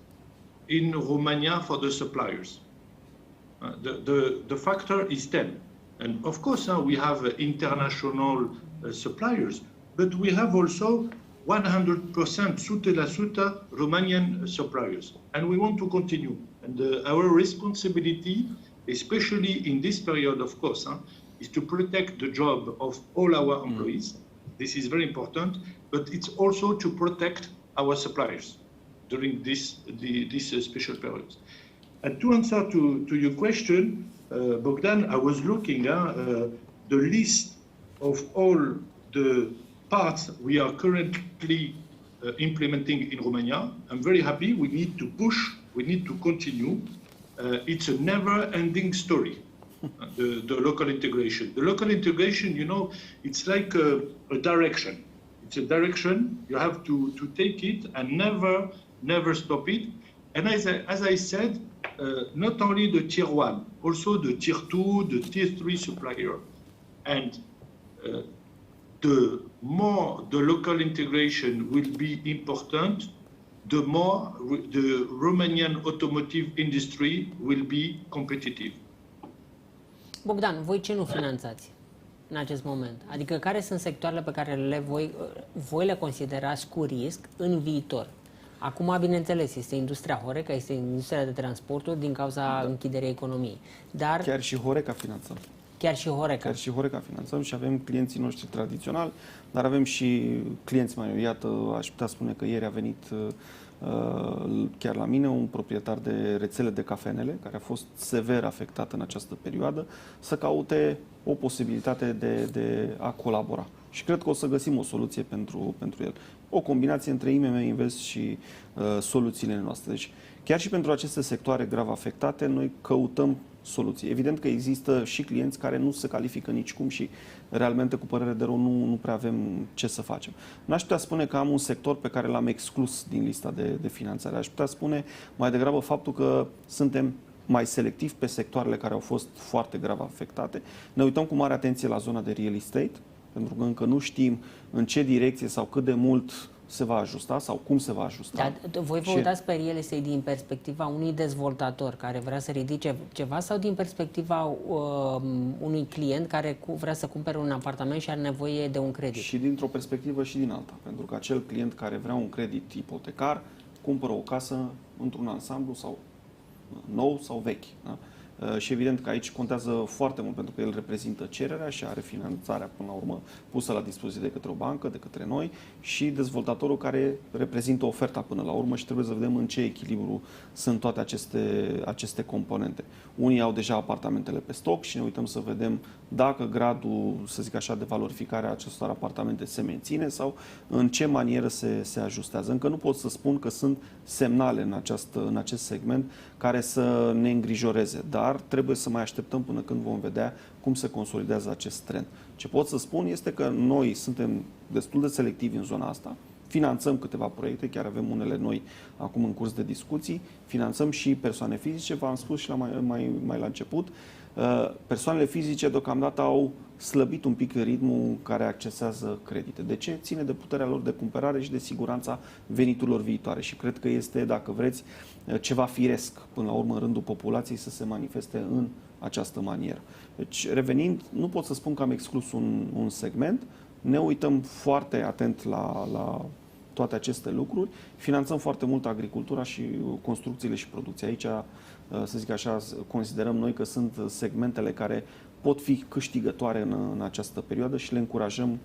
in Romania for the suppliers. The factor is 10. And of course, we have international suppliers, but we have also 100%, 100% Romanian suppliers. And we want to continue. And our responsibility, especially in this period, of course, is to protect the job of all our employees. This is very important, but it's also to protect our suppliers during this special period. And to answer to your question, Bogdan, I was looking the list of all the parts we are currently implementing in Romania. I'm very happy. We need to push. We need to continue. It's a never-ending story, the local integration. The local integration, you know, it's like a direction. It's a direction. You have to take it and never stop it. And as I said, not only the tier 1, also the tier 2, the tier 3 supplier. And the more the local integration will be important, the more the Romanian automotive industry will be competitive. Bogdan, voi ce nu finanțați în acest moment? Adică care sunt sectoarele pe care voi le considerați cu risc în viitor? Acum, bineînțeles, este industria Horeca, este industria de transporturi din cauza închiderii economiei. Dar chiar și Horeca finanțăm. Chiar și Horeca. Chiar și Horeca finanțăm și avem clienții noștri tradiționali, dar avem și clienți mai. Iată, aș putea spune că ieri a venit chiar la mine un proprietar de rețele de cafenele, care a fost sever afectat în această perioadă, să caute o posibilitate de a colabora. Și cred că o să găsim o soluție pentru el. O combinație între IMM Invest și soluțiile noastre. Deci, chiar și pentru aceste sectoare grav afectate, noi căutăm soluții. Evident că există și clienți care nu se califică nicicum și realmente, cu părere de rău, nu prea avem ce să facem. N-aș putea spune că am un sector pe care l-am exclus din lista de finanțare. Aș putea spune mai degrabă faptul că suntem mai selectivi pe sectoarele care au fost foarte grav afectate. Ne uităm cu mare atenție la zona de real estate, pentru că încă nu știm în ce direcție sau cât de mult se va ajusta sau cum se va ajusta. Dar voi vă uitați pe real estate din perspectiva unui dezvoltator care vrea să ridice ceva sau din perspectiva unui client care vrea să cumpere un apartament și are nevoie de un credit? Și dintr-o perspectivă și din alta. Pentru că acel client care vrea un credit ipotecar cumpără o casă într-un ansamblu sau nou sau vechi. Da? Și evident că aici contează foarte mult, pentru că el reprezintă cererea și are finanțarea până la urmă pusă la dispoziție de către o bancă, de către noi, și dezvoltatorul care reprezintă oferta până la urmă și trebuie să vedem în ce echilibru sunt toate aceste componente. Unii au deja apartamentele pe stoc și ne uităm să vedem dacă gradul, să zic așa, de valorificare a acestor apartamente se menține sau în ce manieră se ajustează. Încă nu pot să spun că sunt semnale în acest segment care să ne îngrijoreze, dar trebuie să mai așteptăm până când vom vedea cum se consolidează acest trend. Ce pot să spun este că noi suntem destul de selectivi în zona asta, finanțăm câteva proiecte, chiar avem unele noi acum în curs de discuții, finanțăm și persoane fizice, v-am spus și mai la început, persoanele fizice deocamdată au slăbit un pic ritmul care accesează credite. De ce? Ține de puterea lor de cumpărare și de siguranța veniturilor viitoare și cred că este, dacă vreți, ceva firesc până la urmă în rândul populației să se manifeste în această manieră. Deci, revenind, nu pot să spun că am exclus un segment, ne uităm foarte atent la toate aceste lucruri, finanțăm foarte mult agricultura și construcțiile și producția. Aici, să zic așa, considerăm noi că sunt segmentele care pot fi câștigătoare în această perioadă și le încurajăm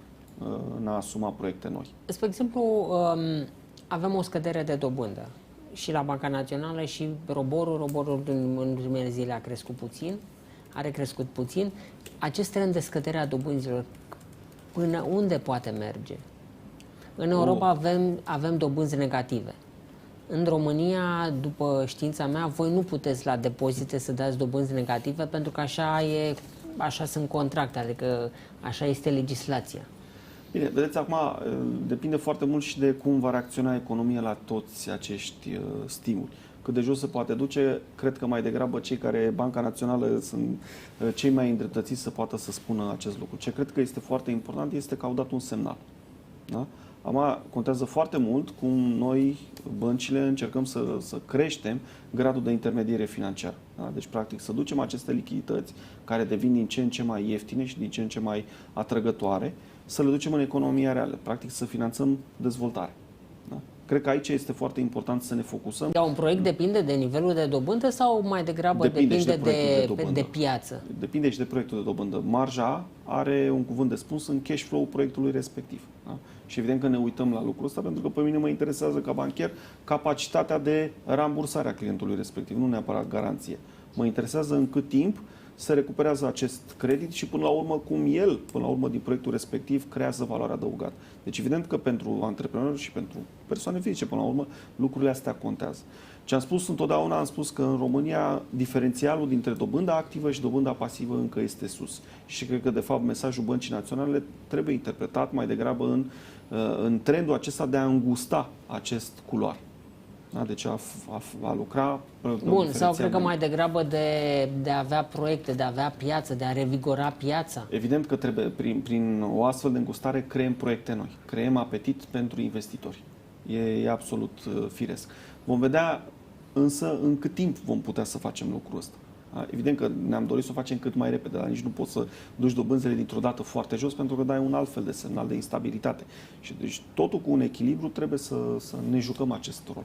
în a asuma proiecte noi. Spre exemplu, avem o scădere de dobândă și la Banca Națională și roborul în ultimele zile a crescut puțin, are crescut puțin. Acest trend de scădere a dobânzilor, până unde poate merge? În Europa avem dobânzi negative. În România, după știința mea, voi nu puteți la depozite să dați dobânzi negative pentru că așa sunt contracte, adică așa este legislația. Bine, vedeți, acum depinde foarte mult și de cum va reacționa economia la toți acești stimuli. Cât de jos se poate duce, cred că mai degrabă cei care, Banca Națională, sunt cei mai îndreptățiți să poată să spună acest lucru. Ce cred că este foarte important este că au dat un semnal. Da? Acum contează foarte mult cum noi, băncile, încercăm să creștem gradul de intermediere financiară. Da? Deci, practic, să ducem aceste lichidități care devin din ce în ce mai ieftine și din ce în ce mai atrăgătoare, să le ducem în economia reală. Practic, să finanțăm dezvoltare. Da? Cred că aici este foarte important să ne focusăm. Dar un proiect depinde de nivelul de dobândă sau mai degrabă depinde de piață? Depinde și de proiectul de dobândă. Marja are un cuvânt de spus în cash flow-ul proiectului respectiv. Da? Și evident că ne uităm la lucrul ăsta, pentru că pe mine mă interesează ca bancher capacitatea de rambursare a clientului respectiv, nu neapărat garanție. Mă interesează în cât timp se recuperează acest credit și până la urmă cum el, până la urmă din proiectul respectiv, creează valoare adăugată. Deci evident că pentru antreprenori și pentru persoane fizice, până la urmă, lucrurile astea contează. Ce am spus întotdeauna, am spus că în România diferențialul dintre dobânda activă și dobânda pasivă încă este sus. Și cred că, de fapt, mesajul Băncii Naționale trebuie interpretat mai degrabă în trendul acesta de a îngusta acest culoar. Da? Deci a lucra... Bun, sau cred că mai degrabă de a avea proiecte, de a avea piață, de a revigora piața. Evident că trebuie, prin o astfel de îngustare, creăm proiecte noi, creăm apetit pentru investitori. E absolut firesc. Vom vedea însă în cât timp vom putea să facem lucrul ăsta. Evident că ne-am dorit să o facem cât mai repede, dar nici nu poți să duci dobânzile dintr-o dată foarte jos pentru că dai un alt fel de semnal de instabilitate. Și deci totul cu un echilibru trebuie să ne jucăm acest rol.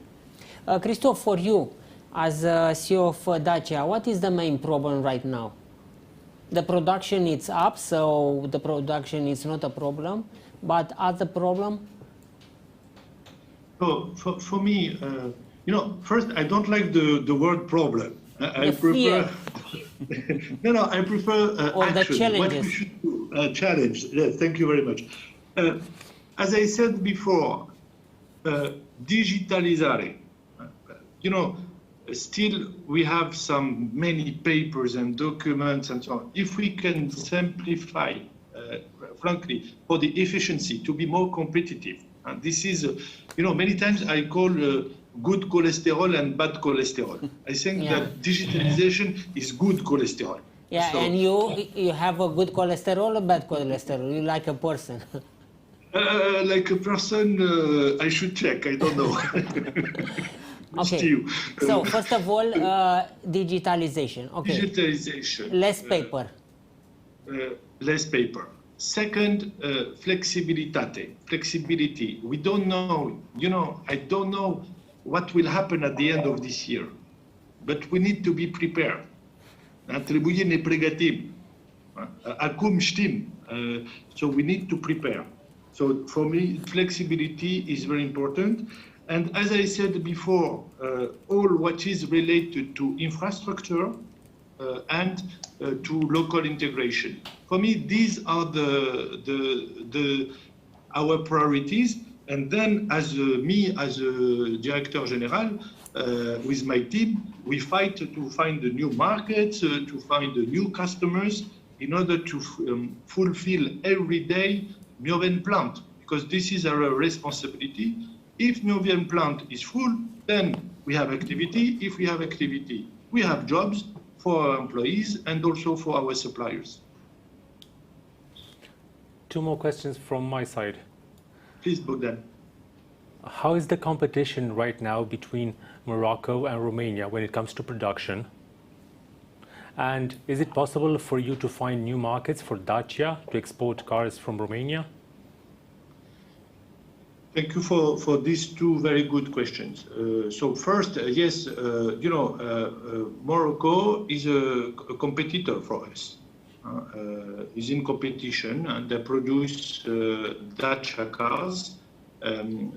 Christophe, for you, as a CEO of Dacia, what is the main problem right now? The production is up, so the production is not a problem, but other problem? So for me, first, I don't like the word problem. I prefer I prefer or the action. challenges. What we should do. Challenge. Yes, thank you very much. As I said before, digitalizare. Still we have many papers and documents and so on. If we can simplify, frankly, for the efficiency to be more competitive. This is, many times I call good cholesterol and bad cholesterol. I think that digitalization is good cholesterol. Yeah, so, and you have a good cholesterol or bad cholesterol? You like a person? Like a person, I should check. I don't know. Okay. So first of all, digitalization. Okay. Digitalization. Less paper. Less paper. Second, flexibility. We don't know, I don't know what will happen at the end of this year, but we need to be prepared. Trebuie să ne pregătim. Acum știm. So we need to prepare. So for me, flexibility is very important. And as I said before, all what is related to infrastructure and to local integration. For me, these are our priorities. And then, as a director general, with my team, we fight to find the new markets, to find the new customers, in order to fulfill every day Mioven plant, because this is our responsibility. If Mioven plant is full, then we have activity. If we have activity, we have jobs for our employees and also for our suppliers. Two more questions from my side. Please, Bogdan. How is the competition right now between Morocco and Romania when it comes to production? And is it possible for you to find new markets for Dacia to export cars from Romania? Thank you for these two very good questions. So first, yes, Morocco is a competitor for us. Is in competition and they produce Dacia cars.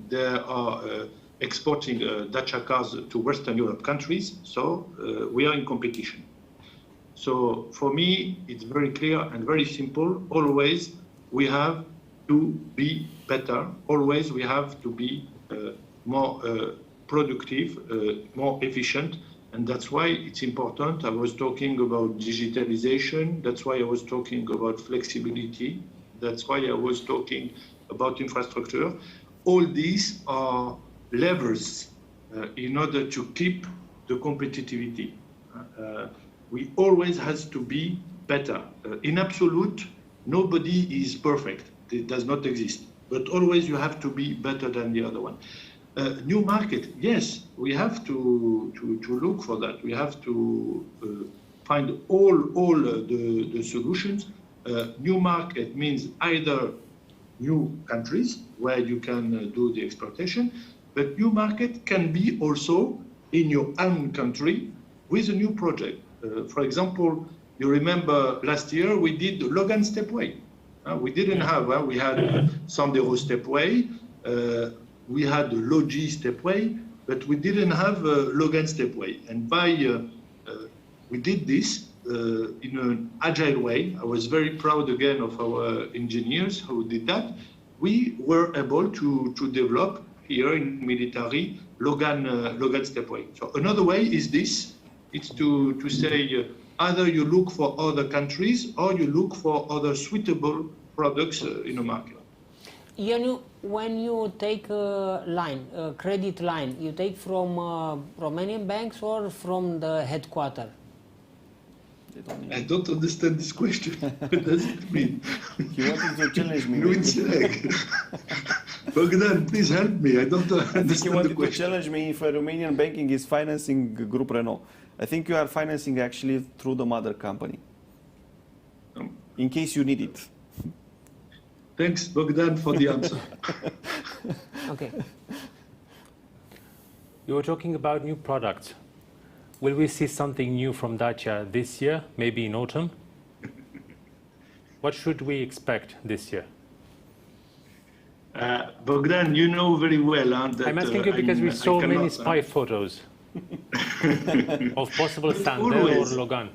They are exporting Dacia cars to Western Europe countries. So we are in competition. So for me, it's very clear and very simple. Always we have to be better. Always we have to be more productive, more efficient. And that's why it's important. I was talking about digitalization. That's why I was talking about flexibility. That's why I was talking about infrastructure. All these are levers in order to keep the competitivity. We always has to be better. In absolute, nobody is perfect. It does not exist. But always you have to be better than the other one. New market, yes, we have to look for that. We have to find all the solutions. New market means either new countries where you can do the exportation, but new market can be also in your own country with a new project. For example, you remember last year we did Logan Stepway. We didn't have, we had Sandero Stepway, we had Logi Stepway, but we didn't have Logan Stepway. And we did this in an agile way. I was very proud again of our engineers who did that. We were able to develop here in military Logan Stepway. So another way is this. It's to say either you look for other countries or you look for other suitable products in the market. When you take a credit line, you take from Romanian banks or from the headquarters? I don't understand this question. What does it mean? You want to challenge me? Nu înțeleg. Bogdan, please help me. I don't I think you understand the wanted to question. challenge me if Romanian banking is financing Group Renault. I think you are financing actually through the mother company. In case you need it. Thanks, Bogdan, for the answer. Okay. You were talking about new products. Will we see something new from Dacia this year, maybe in autumn? What should we expect this year? Bogdan, you know very well that I'm asking you because we saw I many cannot, spy photos of possible Sander or always. Logan.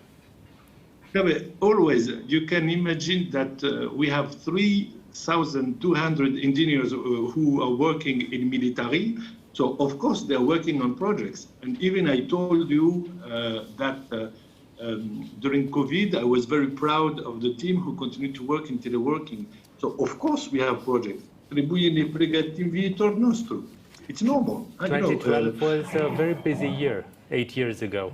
No, but always, you can imagine that we have 3,200 engineers who are working in military. So, of course, they're working on projects. And even I told you that during COVID, I was very proud of the team who continued to work in teleworking. So, of course, we have projects. Trebuie ne pregătim viitor nostru. It's normal. 2012 was a very busy year, 8 years ago.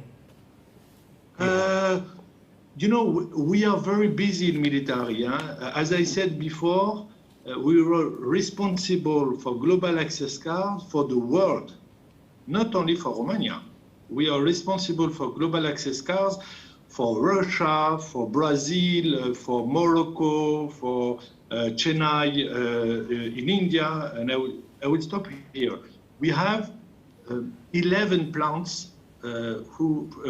You know, we are very busy in military. As I said before, we were responsible for global access cards for the world, not only for Romania. We are responsible for global access cards for Russia, for Brazil, for Morocco, for Chennai in India, and I will stop here. We have 11 plants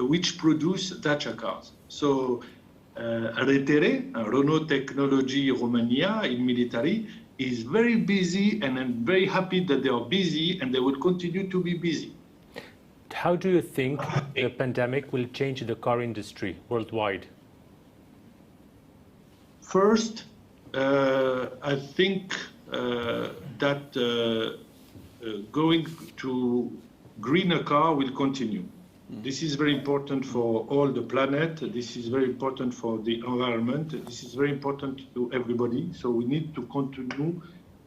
which produce Dacia cars. So, RTR, Renault Technology Romania in military, is very busy, and I'm very happy that they are busy, and they will continue to be busy. How do you think the pandemic will change the car industry worldwide? First, I think that going to greener car will continue. This is very important for all the planet. This is very important for the environment. This is very important to everybody. So we need to continue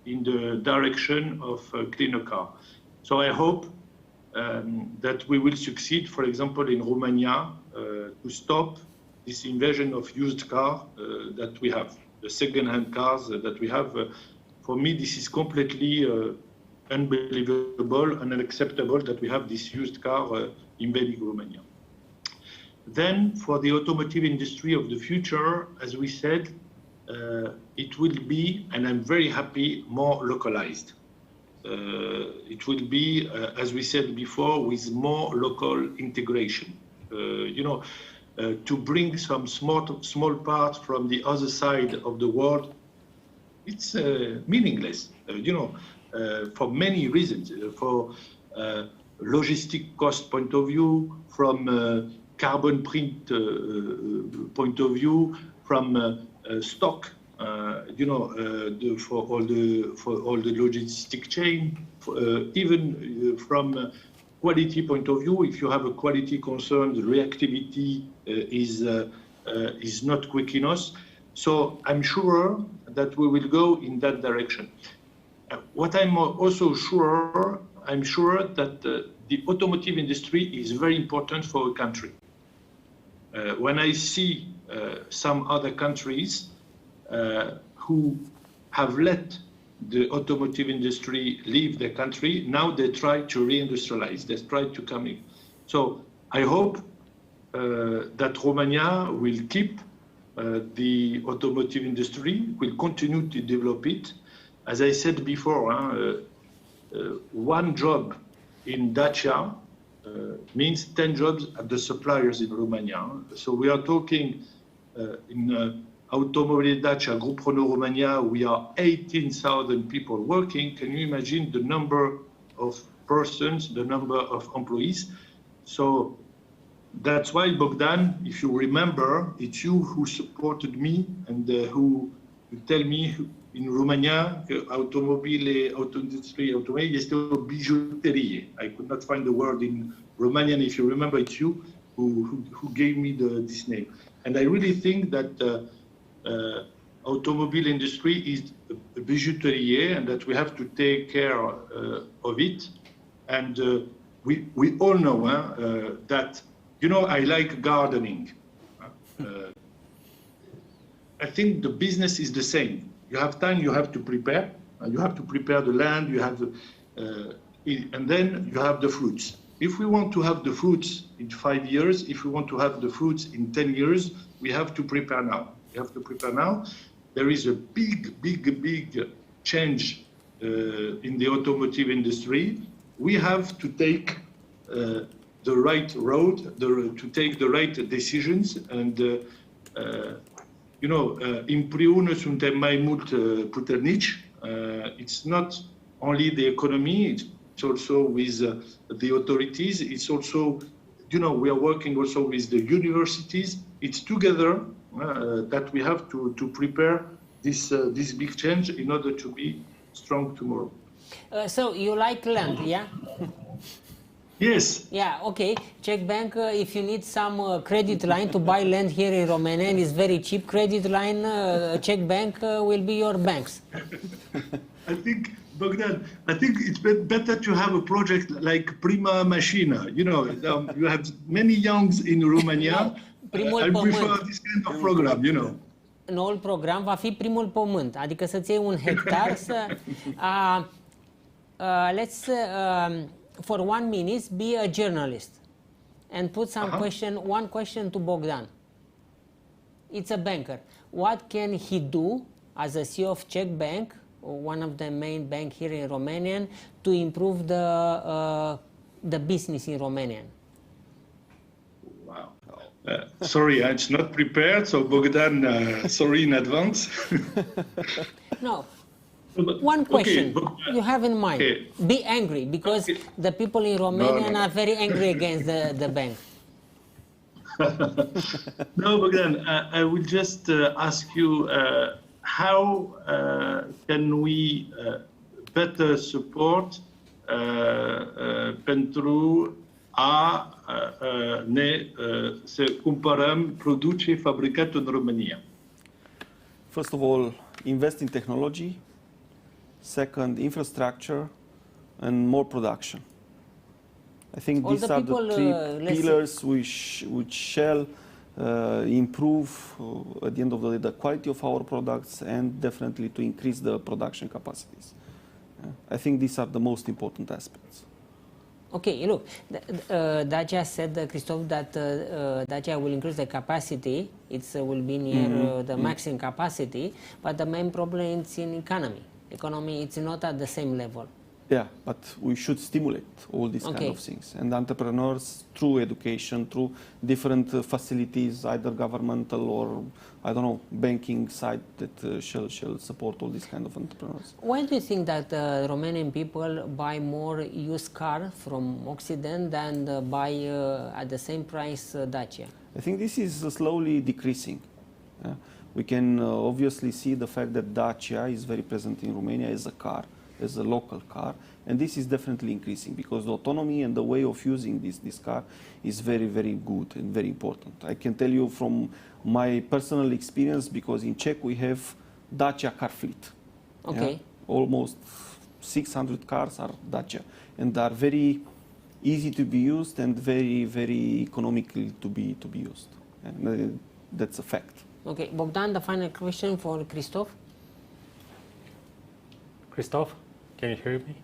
in the direction of a cleaner car. So I hope that we will succeed, for example, in Romania, to stop this invasion of used car that we have, the second-hand cars that we have. For me, this is completely unbelievable and unacceptable that we have this used car invading Romania. Then, for the automotive industry of the future, as we said, it will be, and I'm very happy, more localized. It will be, as we said before, with more local integration. To bring some small parts from the other side of the world, it's meaningless. For many reasons. For logistic cost point of view, from carbon print point of view, from stock. For all the logistic chain, even from quality point of view. If you have a quality concern, the reactivity is not quick enough. So I'm sure that we will go in that direction. What I'm also sure, I'm sure that the automotive industry is very important for a country. When I see some other countries who have let the automotive industry leave the country, now they try to reindustrialize, they try to come in. So I hope that Romania will keep the automotive industry, will continue to develop it. As I said before, one job in Dacia means 10 jobs at the suppliers in Romania. So we are talking in Automobile Dacia, Group Renault Romania, we are 18,000 people working. Can you imagine the number of persons, the number of employees? So that's why, Bogdan, if you remember, it's you who supported me and who tell me in Romania, auto industry este o bijuterie. I could not find the word in Romanian. If you remember, it's you who gave me this name. And I really think that automobile industry is a bijuterie and that we have to take care of it. And we all know that, I like gardening. I think the business is the same. You have time, you have to prepare. You have to prepare the land, you have and then you have the fruits. If we want to have the fruits in 5 years, if we want to have the fruits in 10 years, we have to prepare now. We have to prepare now. There is a big change in the automotive industry. We have to take the right road, to take the right decisions, and împreună suntem mai mult puternici. It's not only the economy, it's also with the authorities. It's also, we are working also with the universities. It's together that we have to prepare this big change in order to be strong tomorrow. So you like land, yeah? Yes. Yeah, okay. Czech Bank, if you need some credit line to buy land here in Romania and it's very cheap, credit line, Czech Bank will be your banks. I think, Bogdan, it's better to have a project like Prima Mașina. You have many youngs in Romania. I prefer this kind of program, Noul program va fi primul pământ, adică să-ți iei un hectar să... let's, for 1 minute, be a journalist and put some one question to Bogdan. It's a banker. What can he do as a CEO of Czech Bank, one of the main bank here in Romania, to improve the business in Romania? Wow. Sorry, it's not prepared, so Bogdan, sorry in advance. No. One question you have in mind. Okay. Be angry, because the people in Romania are very angry against the bank. No, Bogdan, I will just ask you, how can we better support pentru a ne să cumpărăm produse fabricate în România? First of all, invest in technology. Second, infrastructure, and more production. I think these are the three pillars which shall improve, at the end of the day, the quality of our products and definitely to increase the production capacities. I think these are the most important aspects. Okay, look, Dacia said, Christophe, that Dacia will increase the capacity. It will be near the maximum capacity, but the main problem is in economy. Economy, it's not at the same level. Yeah, but we should stimulate all these kind of things. And entrepreneurs, through education, through different facilities, either governmental or, I don't know, banking side, that shall support all these kind of entrepreneurs. Why do you think that Romanian people buy more used car from Occident than buy at the same price Dacia? I think this is slowly decreasing. We can obviously see the fact that Dacia is very present in Romania as a car, as a local car, and this is definitely increasing because the autonomy and the way of using this car is very, very good and very important. I can tell you from my personal experience, because in Czech we have Dacia car fleet. Okay. Yeah? Almost 600 cars are Dacia, and are very easy to be used and very, very economical to be used. And that's a fact. Okay, Bogdan, the final question for Christophe. Christophe, can you hear me?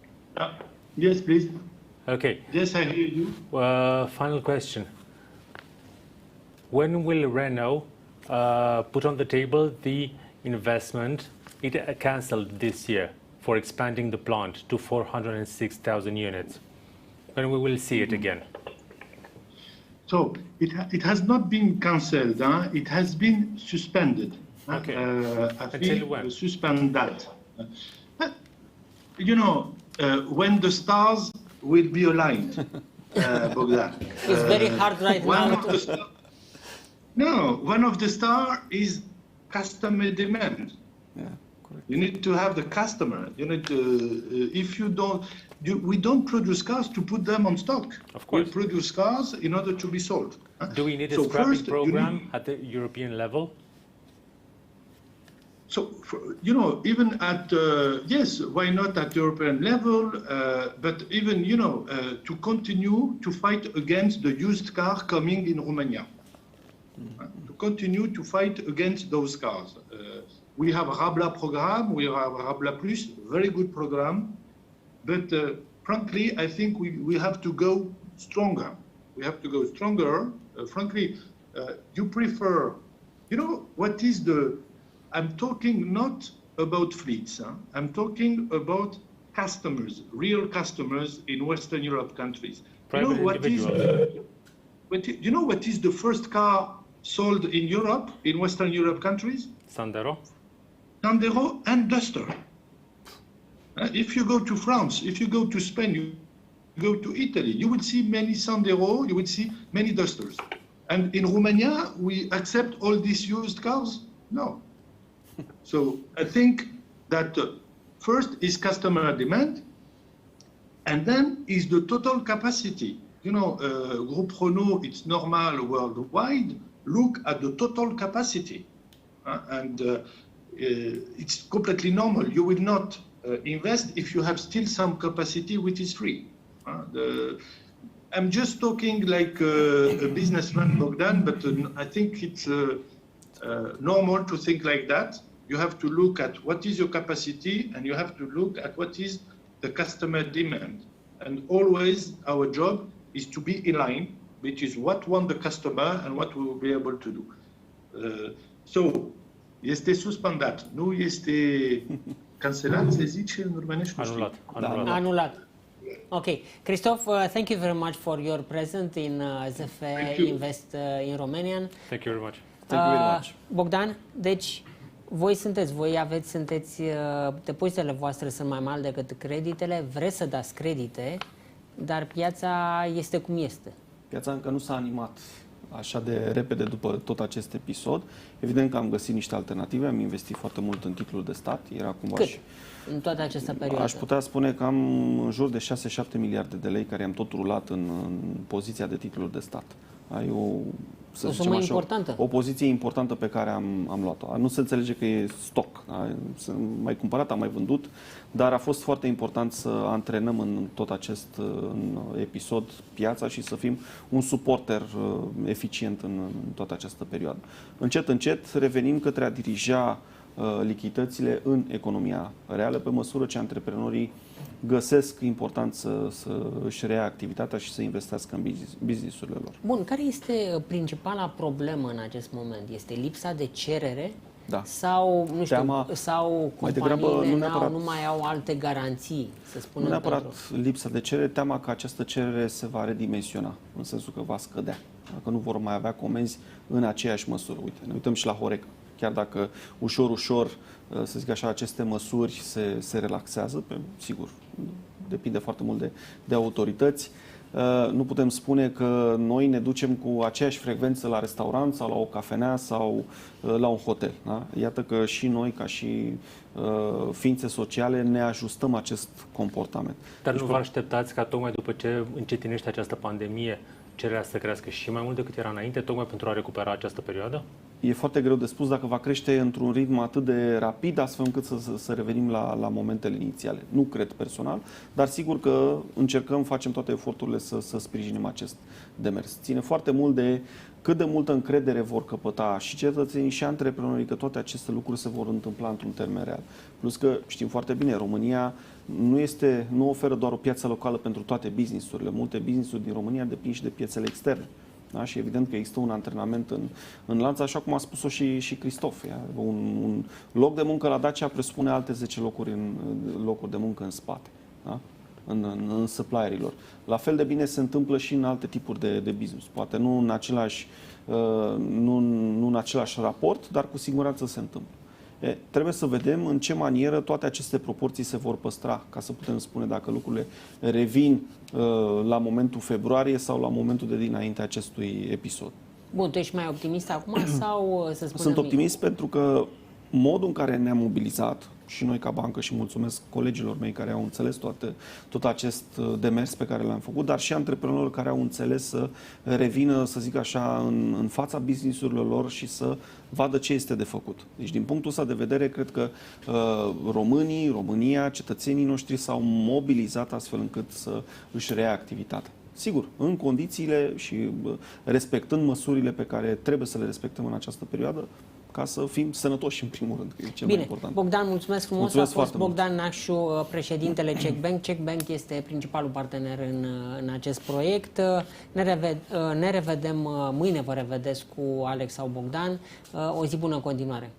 Yes, please. Okay. Yes, I hear you. Final question. When will Renault put on the table the investment it cancelled this year for expanding the plant to 406,000 units? When we will see it again? So it has not been cancelled. It has been suspended. Okay. Until when? Suspend that. When the stars will be aligned, Bogdan. It's very hard right now. One of the stars is customer demand. Yeah, correct. You need to have the customer. You need to, if you don't, we don't produce cars to put them on stock. Of course. We produce cars in order to be sold. Do we need a scrapping program at the European level? So, even at, yes, why not at European level, but even, to continue to fight against the used car coming in Romania. To continue to fight against those cars. we have Rabla program, we have Rabla Plus, very good program, but frankly, I think we have to go stronger. We have to go stronger. Frankly, you prefer, you know, what is the, I'm talking not about fleets, huh? I'm talking about customers, real customers in Western Europe countries. Private You know what is the first car sold in Europe, in Western Europe countries? Sandero? Sandero and Duster. If you go to France, if you go to Spain, you go to Italy, you will see many Sandero, you will see many Dusters. And in Romania, we accept all these used cars? No. So I think that first is customer demand, and then is the total capacity. You know, Group Renault, it's normal worldwide. Look at the total capacity. It's completely normal. You will not invest if you have still some capacity which is free. I'm just talking like a businessman, Bogdan, but I think it's normal to think like that. You have to look at what is your capacity, and you have to look at what is the customer demand. And always our job is to be in line, which is what want the customer and what we will be able to do. So, este suspendat, nu este cancelat, se zice în românești? Anulat. Okay, Christophe, thank you very much for your presence in ZF Invest in Romanian. Thank you very much. Thank you very much. Bogdan, deci sunteți depozitele voastre sunt mai mari decât creditele, vreți să dați credite, dar piața este cum este. Piața încă nu s-a animat așa de repede după tot acest episod. Evident că am găsit niște alternative, am investit foarte mult în titluri de stat. Era cumva Cât în toată această perioadă? Aș putea spune că am în jur de 6-7 miliarde de lei care am tot rulat în poziția de titluri de stat. Ai o sumă importantă. O poziție importantă pe care am luat-o. Nu se înțelege că e stoc. Am mai cumpărat, am mai vândut, dar a fost foarte important să antrenăm în tot acest episod piața și să fim un suporter eficient în toată această perioadă. Încet, încet revenim către a dirija lichiditățile în economia reală, pe măsură ce antreprenorii găsesc important să își reia activitatea și să investească în business-urile lor. Bun, care este principala problemă în acest moment? Este lipsa de cerere? Da. Sau, nu știu, sau companiile nu mai au alte garanții, să spunem? Nu neapărat lipsa de cerere, teama că această cerere se va redimensiona, în sensul că va scădea, că nu vor mai avea comenzi în aceeași măsură. Uite, ne uităm și la Horeca. Chiar dacă ușor, să zic așa, aceste măsuri se relaxează, sigur, depinde foarte mult de autorități. Nu putem spune că noi ne ducem cu aceeași frecvență la restaurant sau la o cafenea sau la un hotel. Da? Iată că și noi, ca și ființe sociale, ne ajustăm acest comportament. Dar nu vă așteptați ca tocmai după ce încetinește această pandemie, cererea să crească și mai mult decât era înainte, tocmai pentru a recupera această perioadă? E foarte greu de spus dacă va crește într-un ritm atât de rapid, astfel încât să revenim la momentele inițiale. Nu cred personal, dar sigur că încercăm, facem toate eforturile să sprijinim acest demers. Ține foarte mult de cât de multă încredere vor căpăta și cetățenii și antreprenorii că toate aceste lucruri se vor întâmpla într-un termen real. Plus că știm foarte bine, România nu oferă doar o piață locală pentru toate business-urile. Multe business-uri din România depind și de piețele externe. Da? Și evident că există un antrenament în lanț, așa cum a spus-o și Christophe. Un loc de muncă la Dacia presupune alte 10 locuri de muncă în spate, da? în supplierilor. La fel de bine se întâmplă și în alte tipuri de business. Poate nu în același raport, dar cu siguranță se întâmplă. Trebuie să vedem în ce manieră toate aceste proporții se vor păstra, ca să putem spune dacă lucrurile revin la momentul februarie sau la momentul de dinainte acestui episod. Bun, tu ești mai optimist acum sau să spunem... Sunt optimist pentru că modul în care ne-am mobilizat, și noi ca bancă, și mulțumesc colegilor mei care au înțeles tot acest demers pe care l-am făcut, dar și antreprenorilor care au înțeles să revină, să zic așa, în fața business-urilor lor și să vadă ce este de făcut. Deci, din punctul ăsta de vedere, cred că România, cetățenii noștri s-au mobilizat astfel încât să își reia activitatea. Sigur, în condițiile și respectând măsurile pe care trebuie să le respectăm în această perioadă, ca să fim sănătoși în primul rând, că e cel mai Bine, important. Bogdan, mulțumesc frumos. Mulțumesc A fost foarte mult. Bogdan Neacștu, președintele CHEK Bank. CHEK Bank este principalul partener în acest proiect. Ne revedem mâine, vă revedeți cu Alex sau Bogdan. O zi bună în continuare.